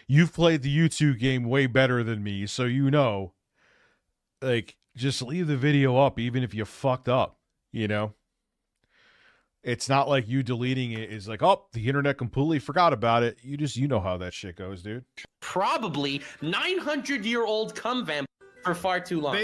you've played the YouTube game way better than me, so you know, like, just leave the video up even if you fucked up, you know? It's not like you deleting it is like, oh, the internet completely forgot about it. You know how that shit goes, dude. Probably 900-year-old cum vampire for far too long.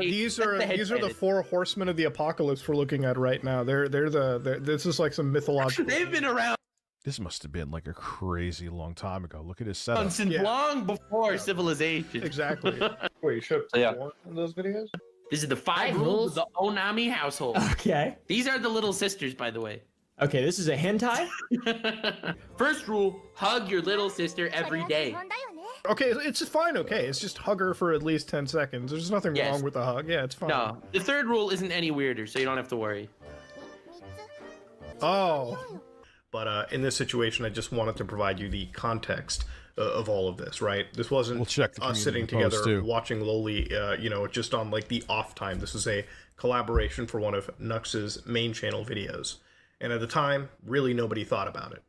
These are the four horsemen of the apocalypse we're looking at right now. This is like some mythological. They've been around. This must have been like a crazy long time ago. Look at his setup. Long before civilization. Exactly. Wait, you showed one of those videos? This is the 5 rules of the Onami household. Okay. These are the little sisters, by the way. Okay, this is a hentai? First rule, hug your little sister every day. Okay, it's fine, okay. It's just hug her for at least 10 seconds. There's nothing wrong with the hug. Yeah, it's fine. No, the third rule isn't any weirder, so you don't have to worry. Oh. But in this situation, I just wanted to provide you the context of all of this, right? This wasn't us sitting together watching Loli, you know, just on like the off time. This is a collaboration for one of Nux's main channel videos. And at the time, really nobody thought about it.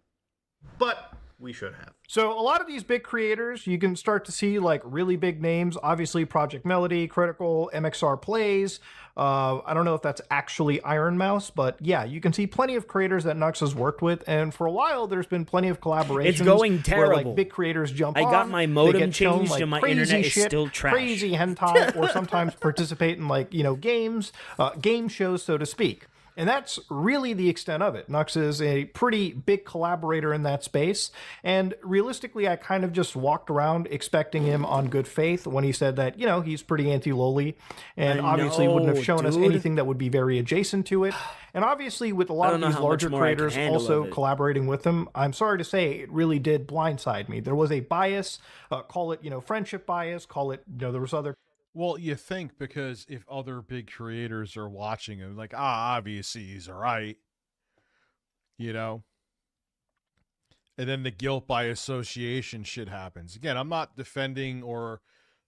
But we should have. So a lot of these big creators, you can start to see like really big names. Obviously, Project Melody, Critical, MXR Plays. I don't know if that's actually Iron Mouse, but yeah, you can see plenty of creators that Nux has worked with. And for a while, there's been plenty of collaborations. It's going terrible. Where, like, big creators jump on. I got my modem changed like, and my internet is still trash. Crazy hentai, or sometimes participate in like, you know, games, game shows, so to speak. And that's really the extent of it. Nux is a pretty big collaborator in that space. And realistically, I kind of just walked around expecting him on good faith when he said that, you know, he's pretty anti-loli and obviously wouldn't have shown us anything that would be very adjacent to it. And obviously with a lot of these larger creators also collaborating with him, I'm sorry to say it really did blindside me. There was a bias, call it, you know, friendship bias, call it, you know, there was other... Well, you think because if other big creators are watching him, like, obviously he's all right, you know? And then the guilt by association shit happens. Again, I'm not defending or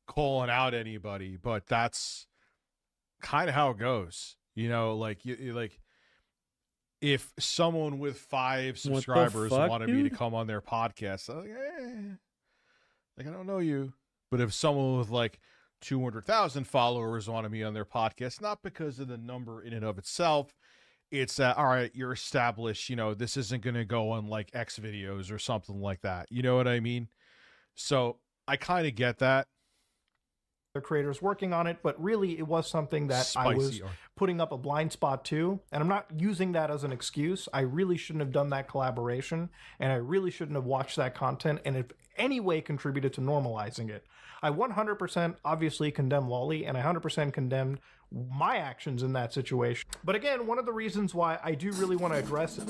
calling out anybody, but that's kind of how it goes. You know, like, like if someone with 5 subscribers wanted me to come on their podcast, I'm like, like, I don't know you. But if someone with like 200,000 followers wanted me on their podcast, not because of the number in and of itself. It's that, all right, you're established, you know, this isn't going to go on like X videos or something like that. You know what I mean? So I kind of get that. The creators working on it, but really it was something that I was putting up a blind spot to, and I'm not using that as an excuse. I really shouldn't have done that collaboration, and I really shouldn't have watched that content, and if any way contributed to normalizing it. I 100% obviously condemn Lolly, and I 100% condemned my actions in that situation. But again, one of the reasons why I do really want to address it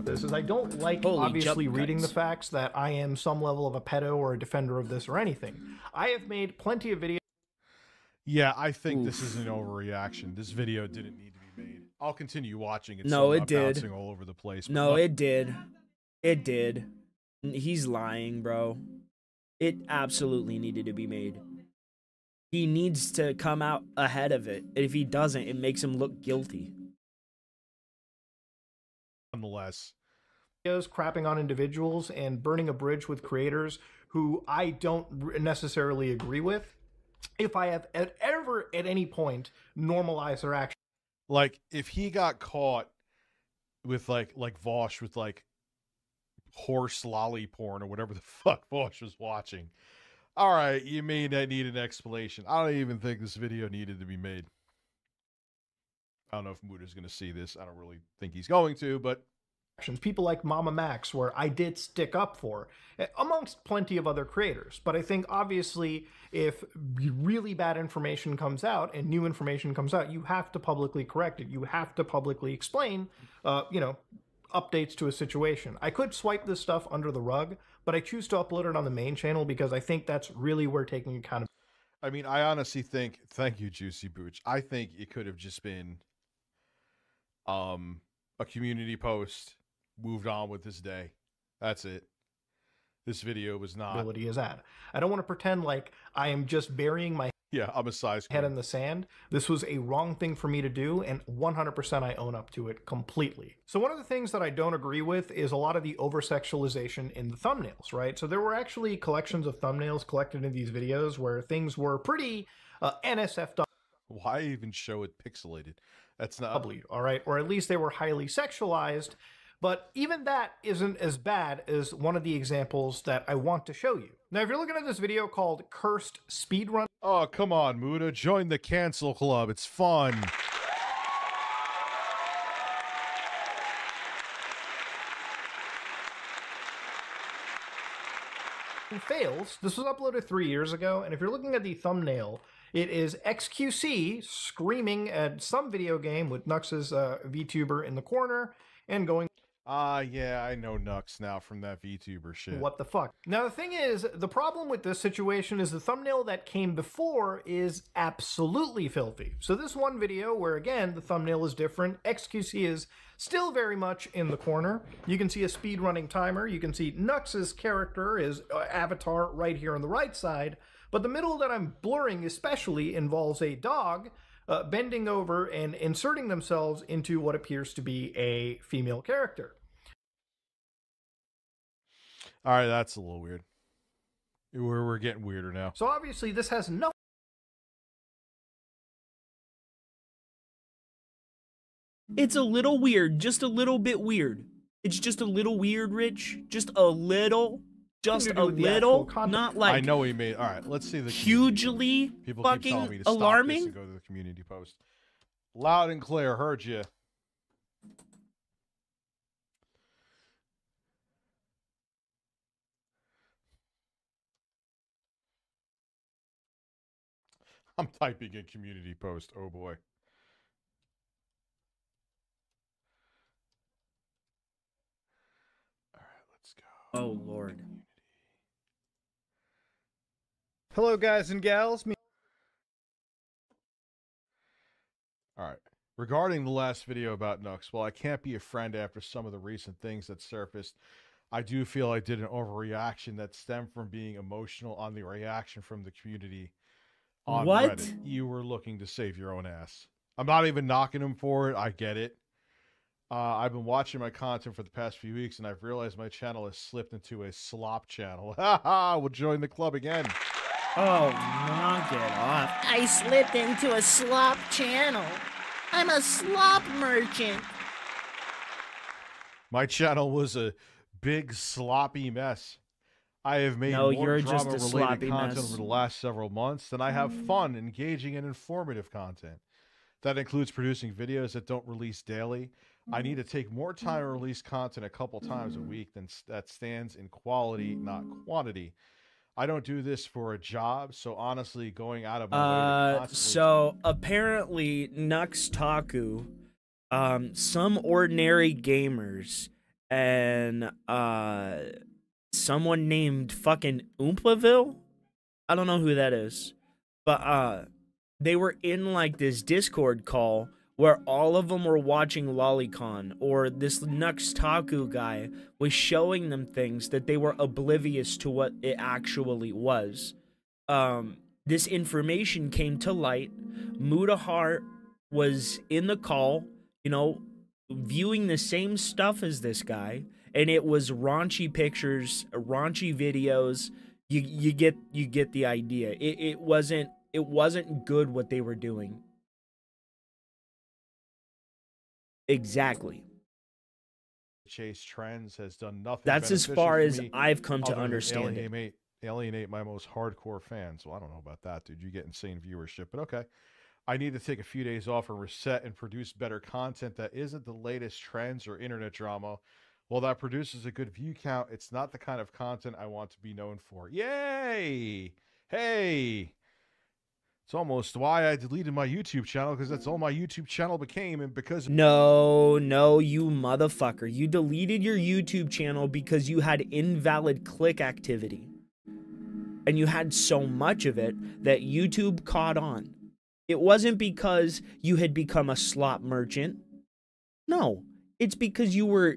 this is I don't like obviously reading the facts that I am some level of a pedo or a defender of this or anything. I have made plenty of videos. Yeah, I think this is an overreaction. This video didn't need to be made. I'll continue watching it. No, so it did. Bouncing all over the place. No, it did. It did. He's lying, bro. It absolutely needed to be made. He needs to come out ahead of it. And if he doesn't, it makes him look guilty. Nonetheless. Crapping on individuals and burning a bridge with creators who I don't necessarily agree with. If I have ever at any point normalized their action. Like, if he got caught with like Vosh with like horse lolly porn or whatever the fuck Vosh was watching. All right, you may not need an explanation. I don't even think this video needed to be made. I don't know if Muda's going to see this. I don't really think he's going to, but... People like Mama Max, where I did stick up for, amongst plenty of other creators. But I think, obviously, if really bad information comes out and new information comes out, you have to publicly correct it. You have to publicly explain, you know, updates to a situation. I could swipe this stuff under the rug, but I choose to upload it on the main channel because I think that's really where taking account of. I mean, I honestly think, thank you, Juicy Booch. I think it could have just been a community post, moved on with this day. That's it. This video was not. Is at. I don't want to pretend like I am just burying my Yeah, I'm a size head in the sand. This was a wrong thing for me to do, and 100% I own up to it completely. So one of the things that I don't agree with is a lot of the over-sexualization in the thumbnails, right? So there were actually collections of thumbnails collected in these videos where things were pretty NSFW. Why even show it pixelated? That's not... All right? Or at least they were highly sexualized. But even that isn't as bad as one of the examples that I want to show you. Now, if you're looking at this video called Cursed Speedrun... Oh, come on, Muda. Join the cancel club. It's fun. Fails. This was uploaded 3 years ago, and if you're looking at the thumbnail, it is XQC screaming at some video game with Nux's VTuber in the corner and going... yeah, I know Nux now from that VTuber shit. What the fuck? Now, the thing is, the problem with this situation is the thumbnail that came before is absolutely filthy. So this one video where, again, the thumbnail is different, XQC is still very much in the corner. You can see a speedrunning timer. You can see Nux's character, his avatar, right here on the right side. But the middle that I'm blurring especially involves a dog bending over and inserting themselves into what appears to be a female character. All right, that's a little weird. We're getting weirder now. So obviously this has no... It's a little weird, just a little bit weird. It's just a little weird, Rich. Just a little. Just a little. Not like... I know he made... All right, let's see the... Hugely people fucking keep telling me to stop alarming. This and go to the community post. Loud and clear, heard you. I'm typing in community post. Oh boy. All right, let's go. Oh Lord. Hello, guys and gals. All right. Regarding the last video about Nux, while I can't be a friend after some of the recent things that surfaced, I do feel I did an overreaction that stemmed from being emotional on the reaction from the community. On what? Reddit. You were looking to save your own ass. I'm not even knocking him for it. I get it. I've been watching my content for the past few weeks, and I've realized my channel has slipped into a slop channel. Haha, we'll join the club again. Oh, knock it off. I slipped into a slop channel. I'm a slop merchant. My channel was a big sloppy mess. I have made more drama-related content over the last several months than I have fun, engaging, and informative content. That includes producing videos that don't release daily. I need to take more time to release content a couple times a week that stands in quality, not quantity. I don't do this for a job, so honestly, going out of my way to So apparently, Nux Taku, some ordinary gamers, and someone named fucking Oompaville? I don't know who that is. But they were in like this Discord call where all of them were watching Lolicon, or this Nux Taku guy was showing them things that they were oblivious to what it actually was. This information came to light. Mudahar was in the call, you know, viewing the same stuff as this guy, and it was raunchy pictures, raunchy videos. You get the idea. It wasn't good what they were doing. Exactly. Chase trends has done nothing. That's as far as I've come to understand it. Alienate my most hardcore fans. Well, I don't know about that, dude. You get insane viewership, but okay. I need to take a few days off and reset and produce better content that isn't the latest trends or internet drama. While that produces a good view count, it's not the kind of content I want to be known for. Yay! Hey! It's almost why I deleted my YouTube channel, because that's all my YouTube channel became, and because... No, you motherfucker. You deleted your YouTube channel because you had invalid click activity. And you had so much of it that YouTube caught on. It wasn't because you had become a slop merchant. No, it's because you were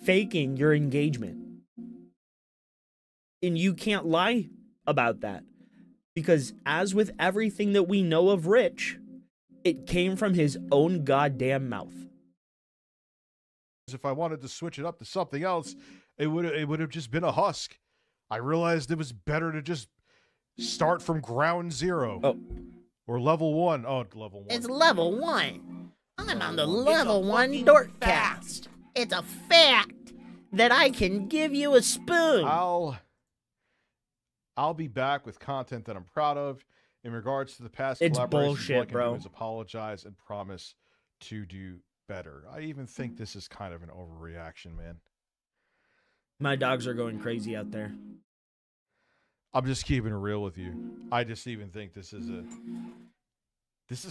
faking your engagement. And you can't lie about that. Because as with everything that we know of Rich, it came from his own goddamn mouth. If I wanted to switch it up to something else, it would have just been a husk. I realized it was better to just start from ground zero. Oh. Or level 1. Oh, level 1. It's level 1. I'm on the level 1 Dorkcast. It's a fact that I can give you a spoon. I'll be back with content that I'm proud of. In regards to the past it's collaborations, bullshit, all I can bro. do is apologize and promise to do better. I even think this is kind of an overreaction, man. My dogs are going crazy out there. I'm just keeping it real with you. I just even think this is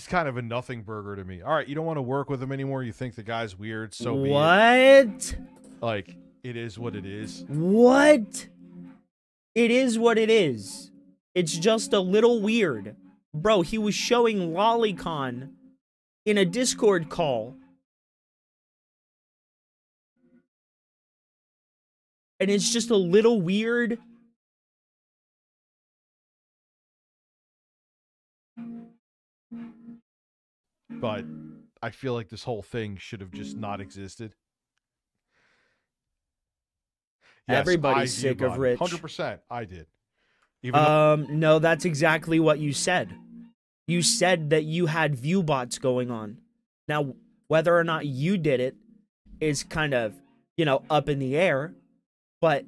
kind of a nothing burger to me. All right, you don't want to work with him anymore. You think the guy's weird. So be it. What? Like, it is what it is. What? It is what it is. It's just a little weird. Bro, he was showing Lolicon in a Discord call. And it's just a little weird. But I feel like this whole thing should have just not existed. Yes, everybody's sick of Rich. 100%, I did. Even no, that's exactly what you said. You said that you had view bots going on. Now, whether or not you did it is kind of, you know, up in the air. But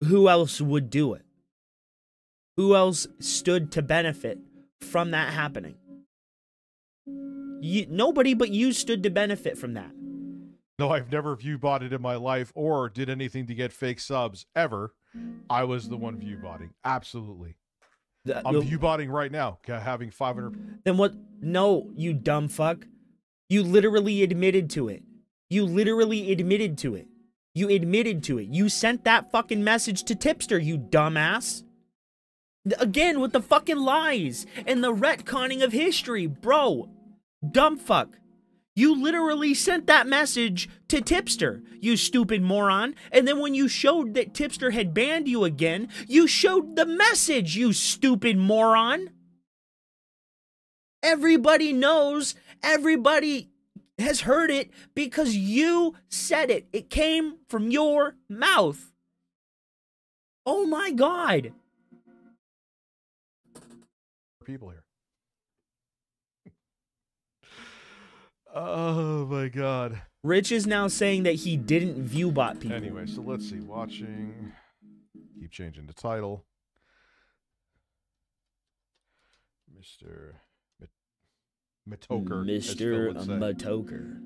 who else would do it? Who else stood to benefit from that happening? Nobody but you stood to benefit from that. No, I've never view botted in my life or did anything to get fake subs ever. I was the one view botting. Absolutely. I'm view botting right now, having 500. Then what? No, you dumb fuck. You literally admitted to it. You literally admitted to it. You admitted to it. You sent that fucking message to Tipster, you dumbass. Again, with the fucking lies and the retconning of history, bro. Dumb fuck. You literally sent that message to Tipster, you stupid moron. And then when you showed that Tipster had banned you again, you showed the message, you stupid moron. Everybody knows, everybody has heard it because you said it. It came from your mouth. Oh my God. People here. Oh my God. Rich is now saying that he didn't view bot people. Anyway, so let's see. Watching. Keep changing the title. Mr. Matoker. Mr. Matoker.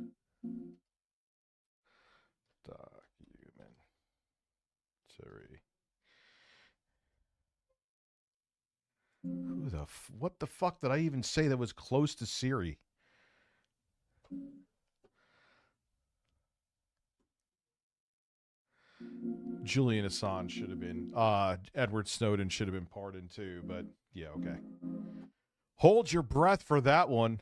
Documentary. What the fuck did I even say that was close to Siri? Julian Assange should have been, Edward Snowden should have been pardoned too, but yeah, okay. Hold your breath for that one.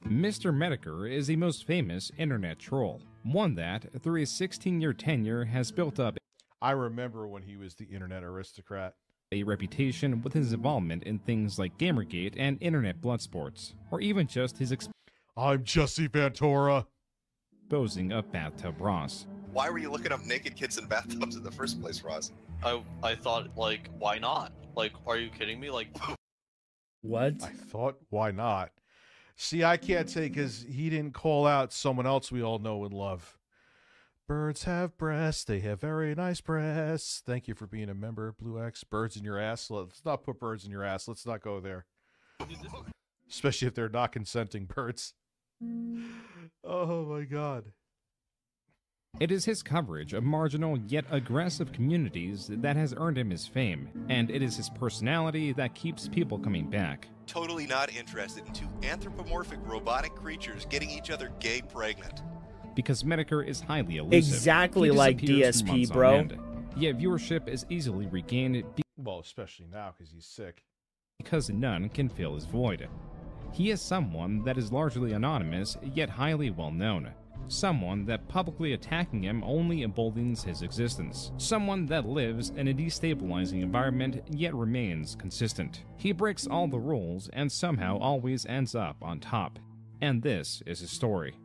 Mr. Metoker is the most famous internet troll, one that, through his 16-year tenure, has built up. I remember when he was the internet aristocrat. A reputation with his involvement in things like Gamergate and internet blood sports, or even just his I'm Jesse Ventura. Exposing of bathtub Ross. Why were you looking up naked kids in bathtubs in the first place, Ross? I thought, like, why not? Like, are you kidding me? Like, what? I thought, why not? See, I can't say because he didn't call out someone else we all know and love. Birds have breasts. They have very nice breasts. Thank you for being a member, Blue X. Birds in your ass. Let's not put birds in your ass. Let's not go there. Especially if they're not consenting birds. Oh my God. It is his coverage of marginal yet aggressive communities that has earned him his fame, and it is his personality that keeps people coming back. Totally not interested in two anthropomorphic robotic creatures getting each other gay pregnant. Because Metoker is highly elusive. Exactly like DSP, bro. Yet viewership is easily regained. Well, especially now because he's sick. Because none can fill his void. He is someone that is largely anonymous, yet highly well known. Someone that publicly attacking him only emboldens his existence. Someone that lives in a destabilizing environment yet remains consistent. He breaks all the rules and somehow always ends up on top. And this is his story.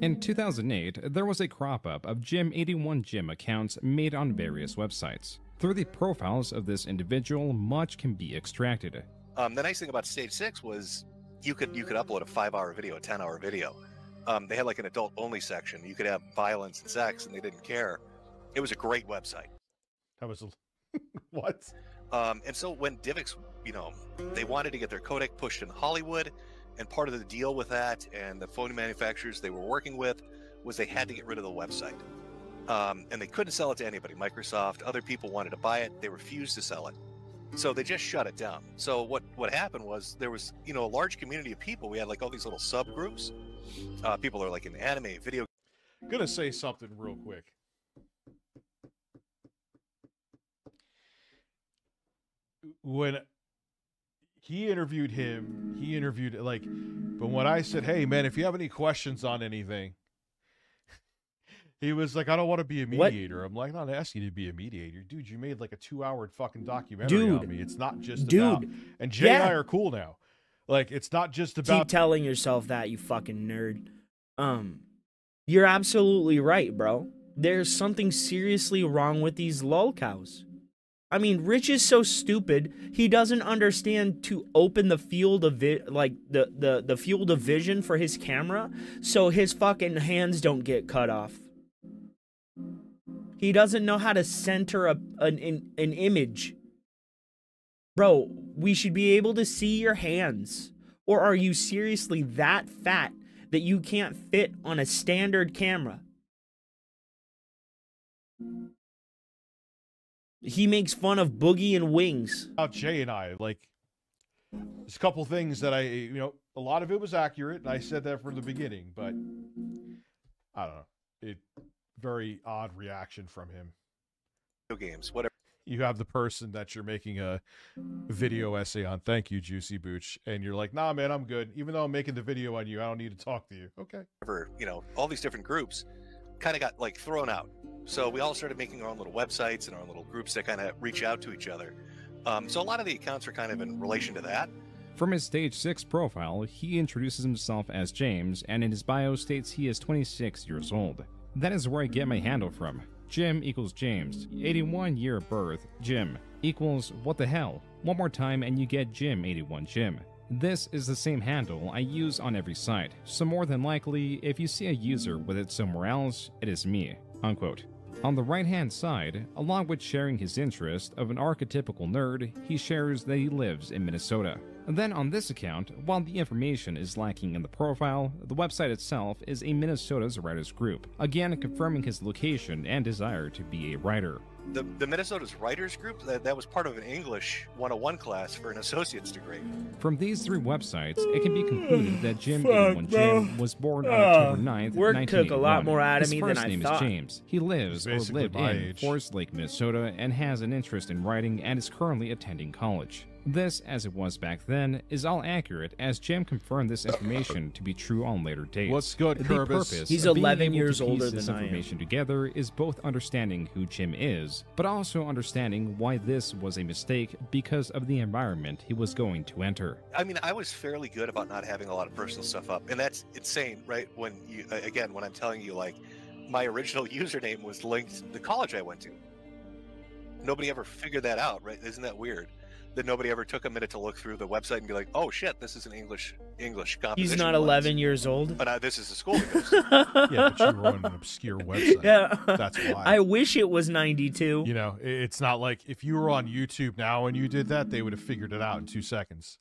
In 2008, there was a crop-up of Jim81Jim accounts made on various websites. Through the profiles of this individual, much can be extracted. The nice thing about Stage 6 was you could upload a 5-hour video, a 10-hour video. They had like an adult-only section. You could have violence and sex, and they didn't care. It was a great website. That was what? And so when DivX, they wanted to get their codec pushed in Hollywood, and part of the deal with that and the phone manufacturers they were working with was they had to get rid of the website. And they couldn't sell it to anybody. Microsoft, other people wanted to buy it. They refused to sell it. So they just shut it down. So what happened was there was, a large community of people. We had like all these little subgroups. People are like in anime, video. I'm gonna say something real quick. When he interviewed him, but when I said, hey man, if you have any questions on anything, he was like, I don't want to be a mediator. What? I'm like, I'm not asking you to be a mediator. Dude, you made like a 2-hour fucking documentary on me. It's not just about... And Jay and I are cool now. Like, it's not just about... Keep telling yourself that, you fucking nerd. You're absolutely right, bro. There's something seriously wrong with these lolcows. I mean, Rich is so stupid, he doesn't understand to open the field of the field of vision for his camera so his fucking hands don't get cut off. He doesn't know how to center an image. Bro, we should be able to see your hands. Or are you seriously that fat that you can't fit on a standard camera? He makes fun of Boogie and Wings. About Jay and I, like, there's a couple things that a lot of it was accurate, and I said that from the beginning, but I don't know. Very odd reaction from him. Games, whatever. You have the person that you're making a video essay on. Thank you, Juicy Booch. And you're like, nah, man, I'm good. Even though I'm making the video on you, I don't need to talk to you. Okay. All these different groups kind of got like thrown out. So we all started making our own little websites and our own little groups that kind of reach out to each other. So a lot of the accounts are kind of in relation to that. From his Stage 6 profile, he introduces himself as James, and in his bio states he is 26 years old. That is where I get my handle from. Jim equals James. 81 year of birth, Jim, equals what the hell. One more time and you get Jim81Jim. This is the same handle I use on every site, so more than likely, if you see a user with it somewhere else, it is me, unquote. On the right-hand side, along with sharing his interest of an archetypical nerd, he shares that he lives in Minnesota. And then on this account, while the information is lacking in the profile, the website itself is a Minnesota's writers group, again confirming his location and desire to be a writer. The Minnesota's writers group, that was part of an English 101 class for an associate's degree. From these three websites, it can be concluded that Jim81Jim was born on October 9th, 1981. Work took a lot more out of me than I thought. His first name is James. He lives or lived in Forest Lake, Minnesota, and has an interest in writing and is currently attending college. This, as it was back then, is all accurate, as Jim confirmed this information to be true on later dates. What's good, Kerbis? He's 11 years older than I am. This information together is both understanding who Jim is, but also understanding why this was a mistake because of the environment he was going to enter. I mean, I was fairly good about not having a lot of personal stuff up, and that's insane, right? When you, again, when I'm telling you, like, my original username was linked to the college I went to. Nobody ever figured that out, right? Isn't that weird? That nobody ever took a minute to look through the website and be like, oh shit, this is an English composition. He's not 11 years old. But this is a school. Yeah, but you were on an obscure website. Yeah. That's why. I wish it was 92. You know, it's not like if you were on YouTube now and you did that, they would have figured it out in 2 seconds.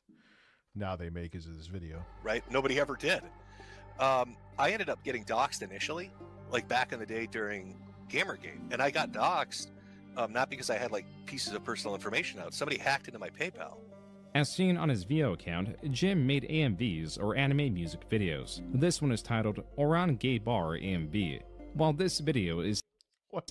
Now they make this video. Right? Nobody ever did. I ended up getting doxxed initially, like back in the day during Gamergate. And I got doxxed. Not because I had like pieces of personal information out. Somebody hacked into my PayPal. As seen on his Vio account, Jim made AMVs or anime music videos. This one is titled Oran Gay Bar AMV. While this video is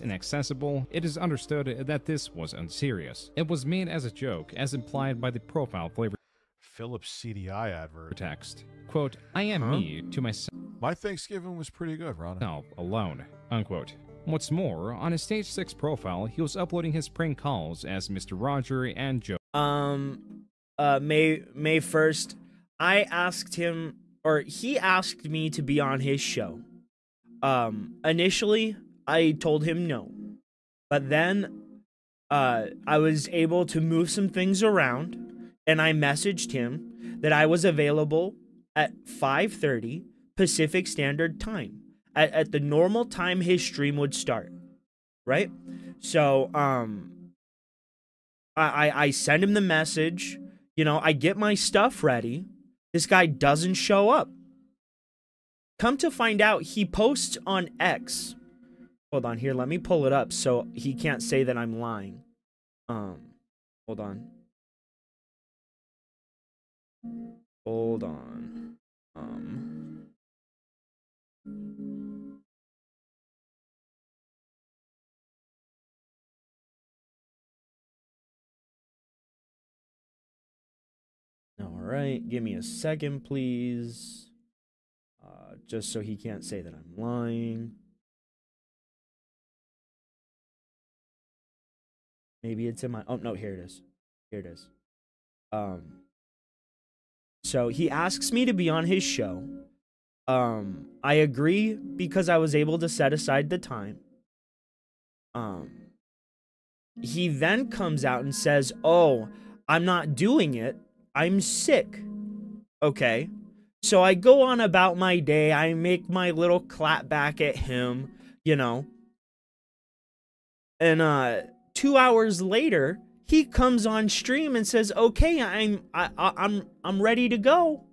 inaccessible, it is understood that this was unserious. It was made as a joke, as implied by the profile flavor Philips CDI advert text. Quote, I am me to myself. My Thanksgiving was pretty good, Ron. No, alone, unquote. What's more, on his Stage 6 profile, he was uploading his prank calls as Mr. Roger and Joe. May 1st, I asked him, or he asked me to be on his show. Initially, I told him no. But then, I was able to move some things around, and I messaged him that I was available at 5:30 Pacific Standard Time. At the normal time his stream would start, right? So, I send him the message, you know, I get my stuff ready. This guy doesn't show up. Come to find out, he posts on X. Hold on here, let me pull it up so he can't say that I'm lying. Hold on. Hold on. All right, give me a second, please. Just so he can't say that I'm lying. Maybe it's in my... Oh, no, here it is. Here it is. So he asks me to be on his show. I agree because I was able to set aside the time. He then comes out and says, oh, I'm not doing it. I'm sick. Okay. So I go on about my day. I make my little clap back at him, you know. And 2 hours later, he comes on stream and says, "Okay, I'm ready to go."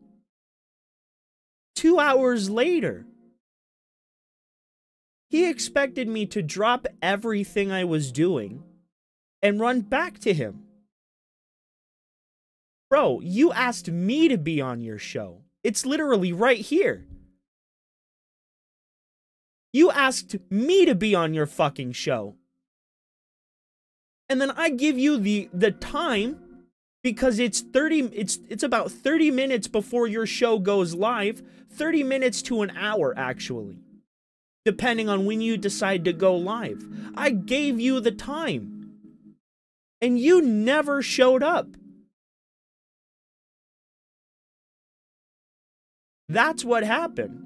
2 hours later, he expected me to drop everything I was doing and run back to him. Bro, you asked me to be on your show. It's literally right here. You asked me to be on your fucking show. And then I give you the time because it's about 30 minutes before your show goes live, 30 minutes to an hour actually, depending on when you decide to go live. I gave you the time. And you never showed up. That's what happened.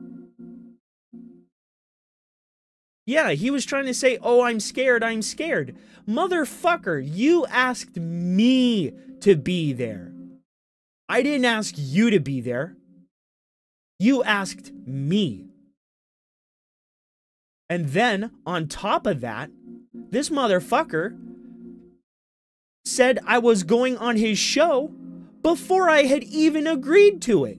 Yeah, he was trying to say, oh, I'm scared, I'm scared. Motherfucker, you asked me to be there. I didn't ask you to be there. You asked me. And then, on top of that, this motherfucker said I was going on his show before I had even agreed to it.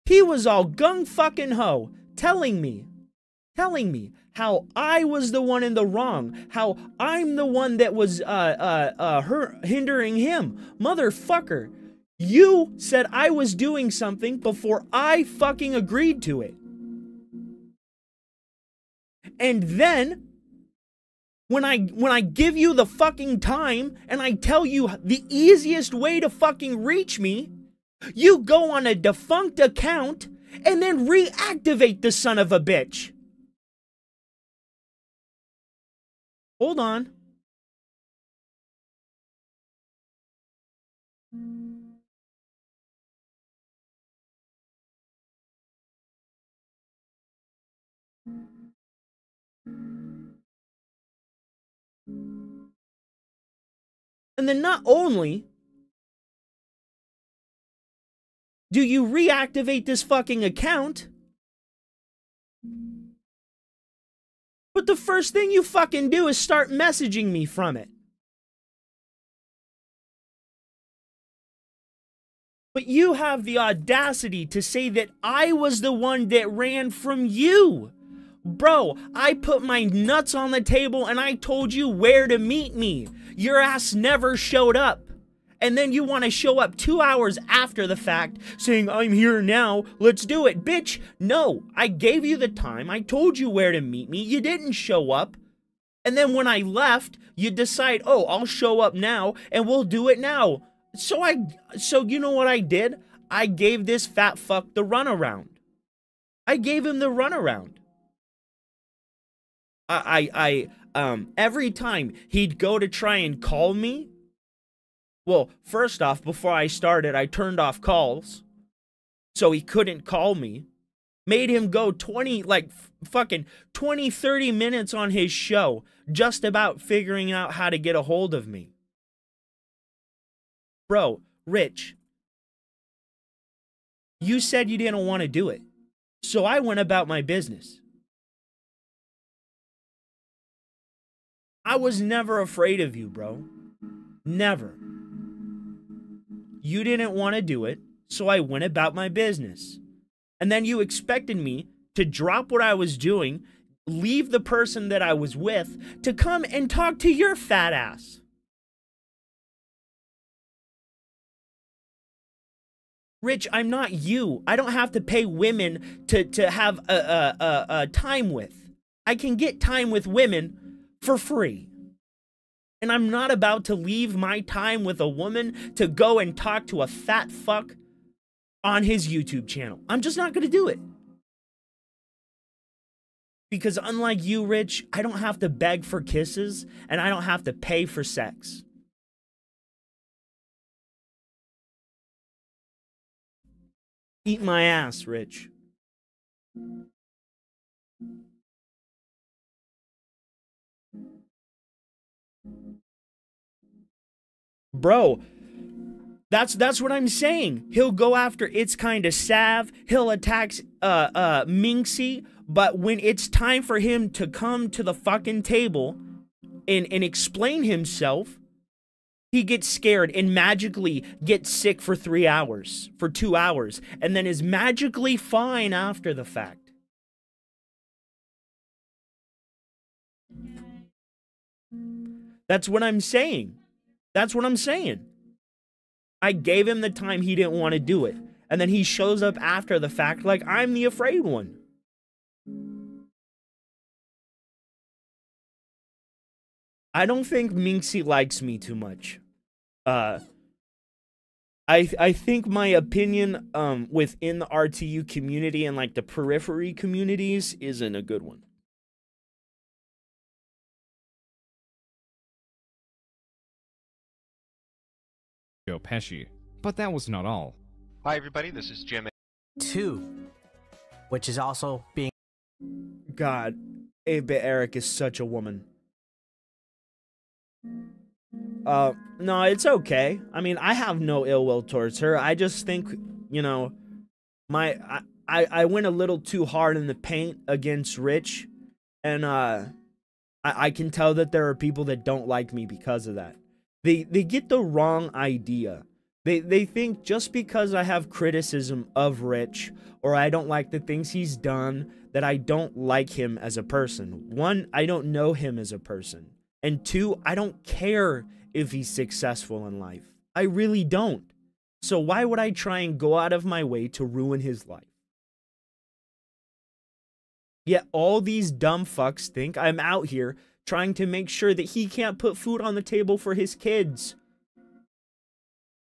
He was all gung-fucking-ho, telling me how I was the one in the wrong, how I'm the one that was hindering him. Motherfucker, you said I was doing something before I fucking agreed to it. And then, when I give you the fucking time and I tell you the easiest way to fucking reach me, you go on a defunct account and then reactivate the son of a bitch. Hold on. And then not only do you reactivate this fucking account, but the first thing you fucking do is start messaging me from it. But you have the audacity to say that I was the one that ran from you. Bro, I put my nuts on the table and I told you where to meet me. Your ass never showed up. And then you want to show up 2 hours after the fact saying, I'm here now, let's do it. Bitch, no, I gave you the time. I told you where to meet me. You didn't show up. And then when I left, you decide, oh, I'll show up now and we'll do it now. So you know what I did? I gave this fat fuck the runaround. I gave him the runaround. Every time he'd go to try and call me, well, first off, before I started, I turned off calls so he couldn't call me. Made him go 20, 30 minutes on his show just about figuring out how to get a hold of me. Bro, Rich, you said you didn't want to do it, so I went about my business. I was never afraid of you, bro. Never. You didn't want to do it, so I went about my business. And then you expected me to drop what I was doing, leave the person that I was with, to come and talk to your fat ass. Rich, I'm not you. I don't have to pay women to have a time with. I can get time with women for free. And I'm not about to leave my time with a woman to go and talk to a fat fuck on his YouTube channel. I'm just not going to do it. Because unlike you, Rich, I don't have to beg for kisses and I don't have to pay for sex. Eat my ass, Rich. Bro, that's what I'm saying. He'll go after It's Kinda Sav. He'll attack Minxie. But when it's time for him to come to the fucking table and explain himself, he gets scared and magically gets sick for 3 hours, for 2 hours, and then is magically fine after the fact. That's what I'm saying. That's what I'm saying. I gave him the time he didn't want to do it. And then he shows up after the fact like I'm the afraid one. I don't think Minxie likes me too much. I think my opinion within the RTU community and like the periphery communities isn't a good one. Joe Pesci. But that was not all. Hi everybody, this is Jim. 2, which is also being... God, 8-Bit Eric is such a woman. No, it's okay. I mean, I have no ill will towards her. I just think, you know, I went a little too hard in the paint against Rich, and I can tell that there are people that don't like me because of that. They get the wrong idea. They think just because I have criticism of Rich or I don't like the things he's done that I don't like him as a person. 1, I don't know him as a person. And 2, I don't care if he's successful in life. I really don't. So why would I try and go out of my way to ruin his life? Yet all these dumb fucks think I'm out here trying to make sure that he can't put food on the table for his kids.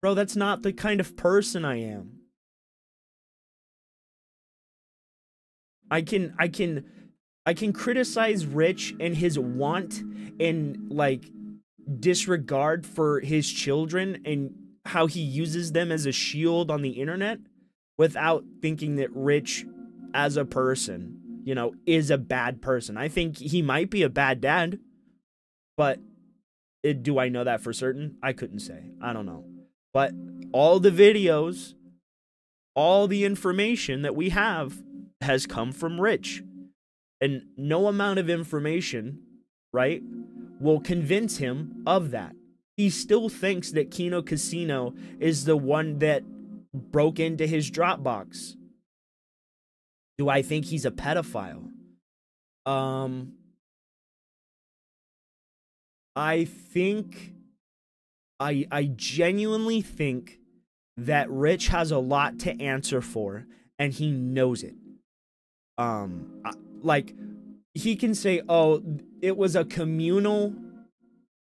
Bro, that's not the kind of person I am. I can criticize Rich and his want and like disregard for his children and how he uses them as a shield on the internet without thinking that Rich as a person, you know, is a bad person. I think he might be a bad dad, but do I know that for certain? I couldn't say. I don't know. But all the videos, all the information that we have has come from Rich. And no amount of information, right, will convince him of that. He still thinks that Kino Casino is the one that broke into his Dropbox. Do I think he's a pedophile? I think... I genuinely think that Rich has a lot to answer for, and he knows it. Like, he can say, oh, it was a communal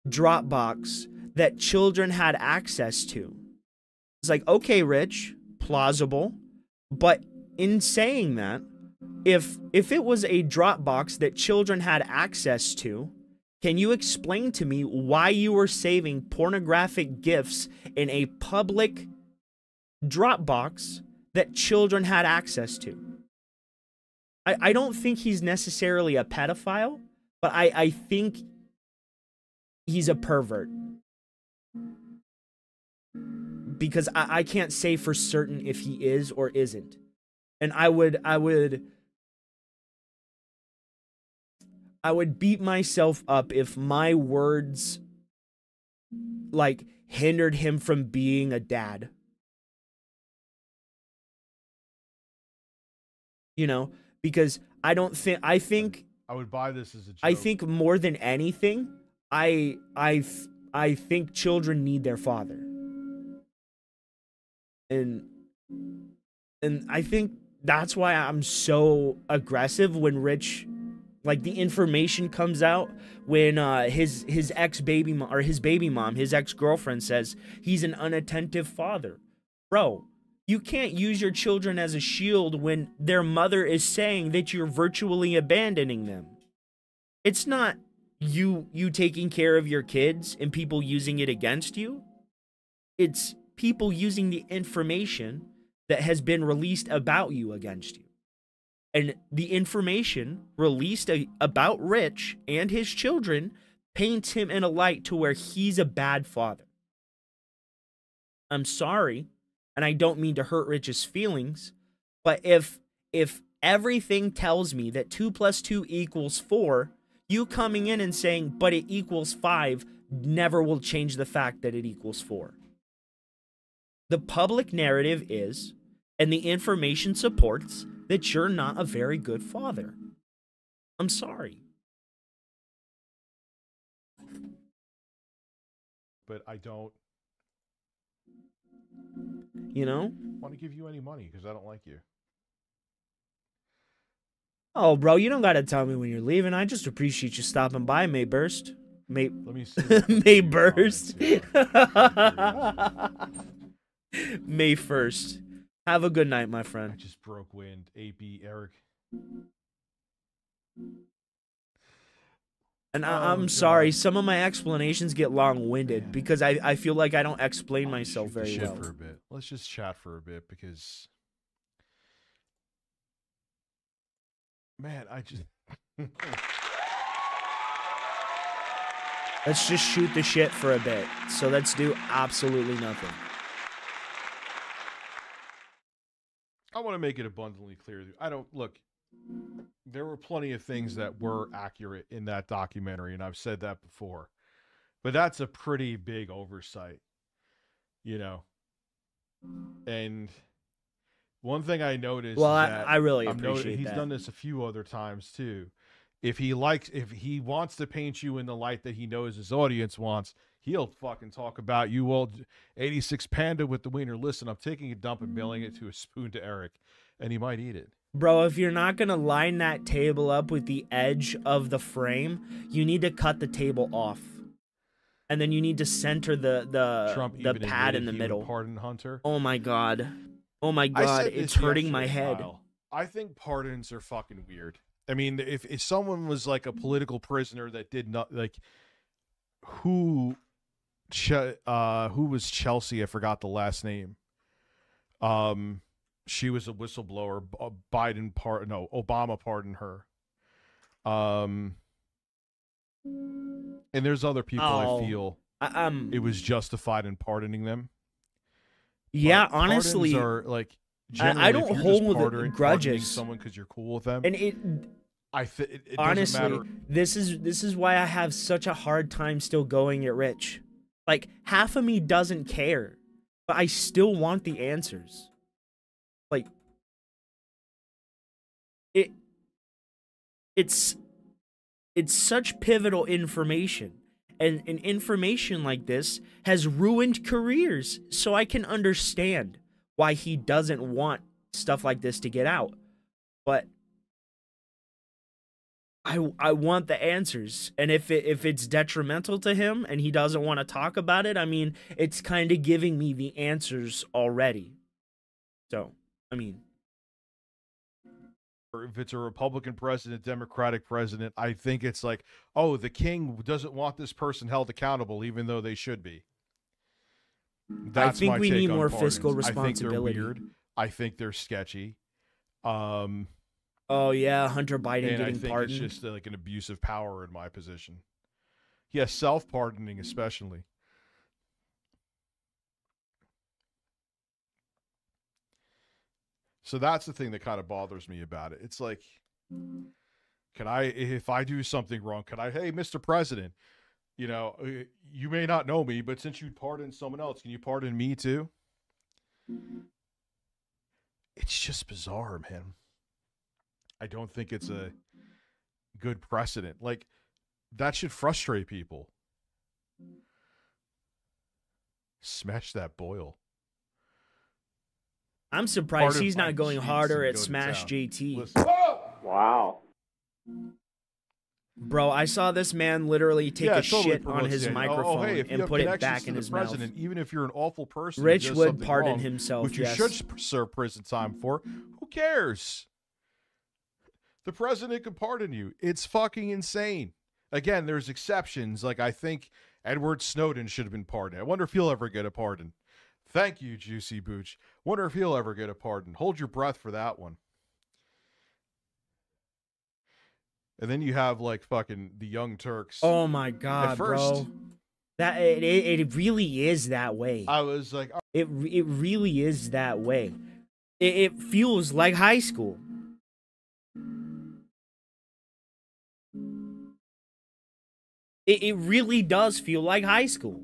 Dropbox that children had access to. It's like, okay, Rich, plausible. But in saying that, if it was a Dropbox that children had access to, can you explain to me why you were saving pornographic GIFs in a public Dropbox that children had access to? I don't think he's necessarily a pedophile, but I think he's a pervert. Because I can't say for certain if he is or isn't. And I would beat myself up if my words, like, hindered him from being a dad. You know? Because I think I would buy this as a joke. I think more than anything, I think children need their father. And I think that's why I'm so aggressive when Rich, like, the information comes out when his ex-baby mom, or his baby mom, his ex-girlfriend says he's an unattentive father. Bro, you can't use your children as a shield when their mother is saying that you're virtually abandoning them. It's not you taking care of your kids and people using it against you. It's people using the information that has been released about you against you. And the information released about Rich and his children paints him in a light to where he's a bad father. I'm sorry, and I don't mean to hurt Rich's feelings, but if everything tells me that 2 + 2 = 4, you coming in and saying, but it equals 5, never will change the fact that it equals 4. The public narrative is, and the information supports, that you're not a very good father. I'm sorry. But I don't, you know, want to give you any money because I don't like you. Oh, bro, you don't got to tell me when you're leaving. I just appreciate you stopping by, Mayburst. Let me see. Mayburst. May 1st. Have a good night, my friend. I just broke wind. AB, Eric. And I'm sorry, some of my explanations get long-winded because I feel like I don't explain myself very well. For a bit. Let's just chat for a bit because, man, I just let's just shoot the shit for a bit. So let's do absolutely nothing. I want to make it abundantly clear. I don't look. There were plenty of things that were accurate in that documentary, and I've said that before. But that's a pretty big oversight, you know. And one thing I noticed. Well, that I really appreciate he's that. done this a few other times too. If he wants to paint you in the light that he knows his audience wants, he'll fucking talk about you old 86 Panda with the wiener. Listen, I'm taking a dump and mailing it to a spoon to Eric, and he might eat it. Bro, if you're not going to line that table up with the edge of the frame, you need to cut the table off. And then you need to center the pad in the middle. Pardon Hunter. Oh my god. Oh my god, it's hurting my head. I think pardons are fucking weird. I mean, if someone was like a political prisoner that did not like who was Chelsea? I forgot the last name. She was a whistleblower. Obama pardoned her. And there's other people I feel it was justified in pardoning them. Yeah, honestly, are like I don't hold grudges. Someone because you're cool with them, and it honestly, doesn't matter. This is why I have such a hard time still going at Rich. Like, half of me doesn't care, but I still want the answers. Like, it's such pivotal information, and information like this has ruined careers, so I can understand why he doesn't want stuff like this to get out. But I want the answers. And if it's detrimental to him and he doesn't want to talk about it, I mean, it's kind of giving me the answers already. So, I mean, or if it's a Republican president, Democratic president, I think it's like, oh, the king doesn't want this person held accountable, even though they should be. That's I think my we take need on more pardons. fiscal responsibility. I think they're weird. I think they're sketchy. Oh yeah, Hunter Biden and getting I think pardoned. it's just like an abuse of power in my position. Yes, self-pardoning especially. So that's the thing that kind of bothers me about it. It's like, can I, if I do something wrong, can I, hey, Mr. President, you know, you may not know me, but since you pardoned someone else, can you pardon me too? It's just bizarre, man. I don't think it's a good precedent. Like, that should frustrate people. Smash that boil. I'm surprised he's not going harder at Smash JT. Wow. Bro, I saw this man literally take a totally shit on his microphone and put it back in his mouth. Even if you're an awful person, Rich would pardon himself, which you should serve prison time for. Who cares? The president can pardon you. It's fucking insane. Again, there's exceptions. Like, I think Edward Snowden should have been pardoned. I wonder if he'll ever get a pardon. Thank you, Juicy Booch. Wonder if he'll ever get a pardon. Hold your breath for that one. And then you have, like, fucking the Young Turks. Oh my god, at first, bro. That it really is that way. I was like, oh. It really is that way. It feels like high school. It really does feel like high school.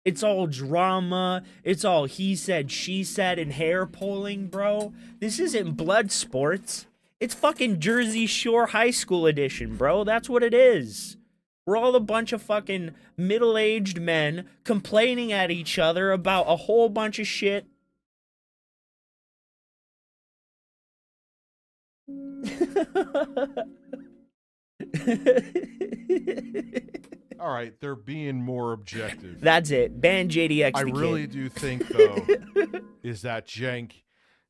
It's all drama. It's all he said, she said, and hair pulling, bro. This isn't blood sports. It's fucking Jersey Shore High School edition, bro. That's what it is. We're all a bunch of fucking middle-aged men complaining at each other about a whole bunch of shit. All right, they're being more objective. That's it. Ban JDX. I really do think, though, is that Cenk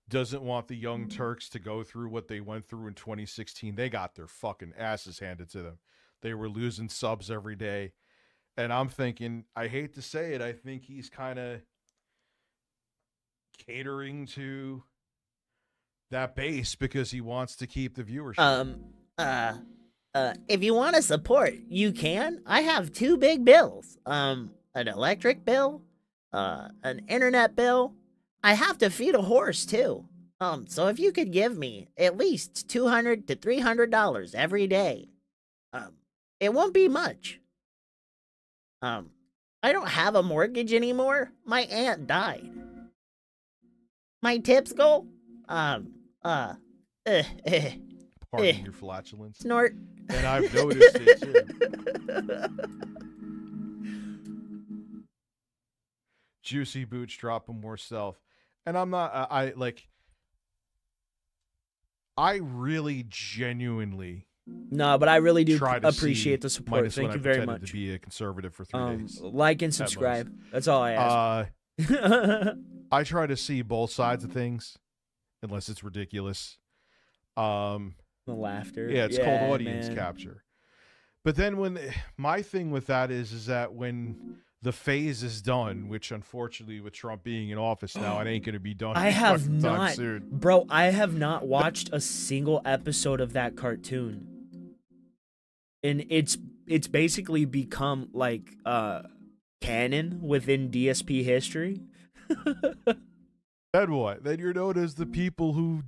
doesn't want the Young Turks to go through what they went through in 2016. They got their fucking asses handed to them. They were losing subs every day. And I'm thinking, I hate to say it, I think he's kind of catering to that base because he wants to keep the viewership. If you want to support, you can. I have 2 big bills. An electric bill, an internet bill. I have to feed a horse too. So if you could give me at least $200 to $300 every day, it won't be much. I don't have a mortgage anymore. My aunt died. My tips goal, Pardon your flatulence. Snort. And I've noticed it too. Juicy Boots dropping more stealth. And I'm not, I really genuinely. No, but I really do appreciate the support. Thank you very much. To be a conservative for 3 days. Like and subscribe. That's all I ask. I try to see both sides of things, unless it's ridiculous. The laughter. Yeah, it's called audience capture. But then when my thing with that is that when the phase is done, which unfortunately with Trump being in office now, it ain't going to be done. I have not, soon. bro. I have not watched a single episode of that cartoon, and it's basically become like canon within DSP history. Then what? Then you're known as the people who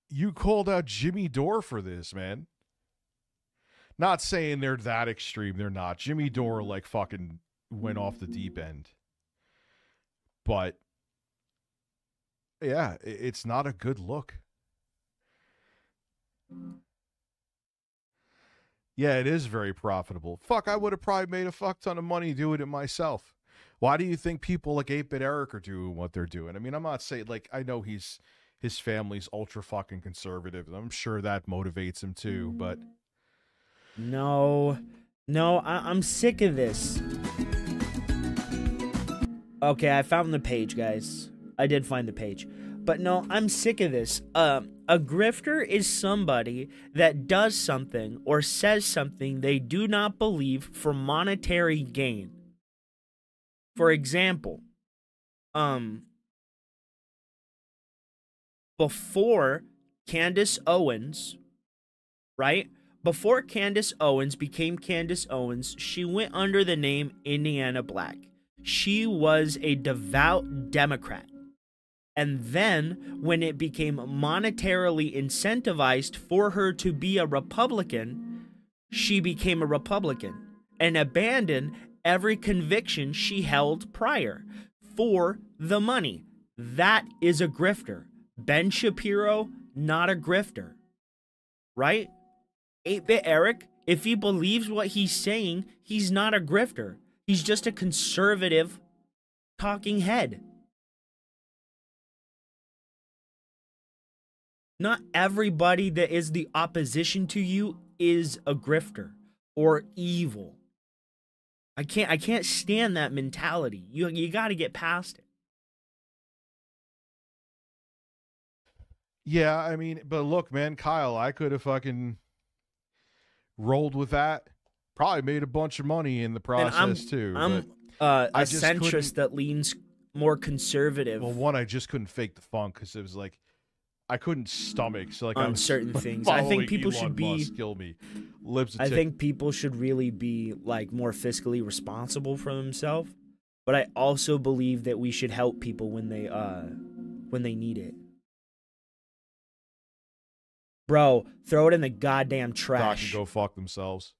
you called out Jimmy Dore for this, man. Not saying they're that extreme. They're not. Jimmy Dore, like, fucking went off the deep end. But, yeah, it's not a good look. Yeah, it is very profitable. Fuck, I would have probably made a fuck ton of money doing it myself. Why do you think people like 8-Bit Eric are doing what they're doing? I mean, I'm not saying, like, I know he's his family's ultra fucking conservative. I'm sure that motivates him too, but no, I'm sick of this. Okay, I found the page, guys. I did find the page. But no, I'm sick of this. A grifter is somebody that does something or says something they do not believe for monetary gain. For example, before Candace Owens, right? Before Candace Owens became Candace Owens, she went under the name Indiana Black. She was a devout Democrat. And then, when it became monetarily incentivized for her to be a Republican, she became a Republican and abandoned every conviction she held prior for the money. That is a grifter. Ben Shapiro, not a grifter. Right? 8-Bit Eric, if he believes what he's saying, he's not a grifter. He's just a conservative talking head. Not everybody that is the opposition to you is a grifter or evil. I can't stand that mentality. You got to get past it. Yeah, I mean, but look, man, Kyle, I could have fucking rolled with that. Probably made a bunch of money in the process too. I'm a centrist that leans more conservative. Well, one, I just couldn't fake the funk because it was like I couldn't stomach. So like on certain things, I think people should be kill me. I think people should really be like more fiscally responsible for themselves. But I also believe that we should help people when they need it. Bro, throw it in the goddamn trash. Go fuck themselves.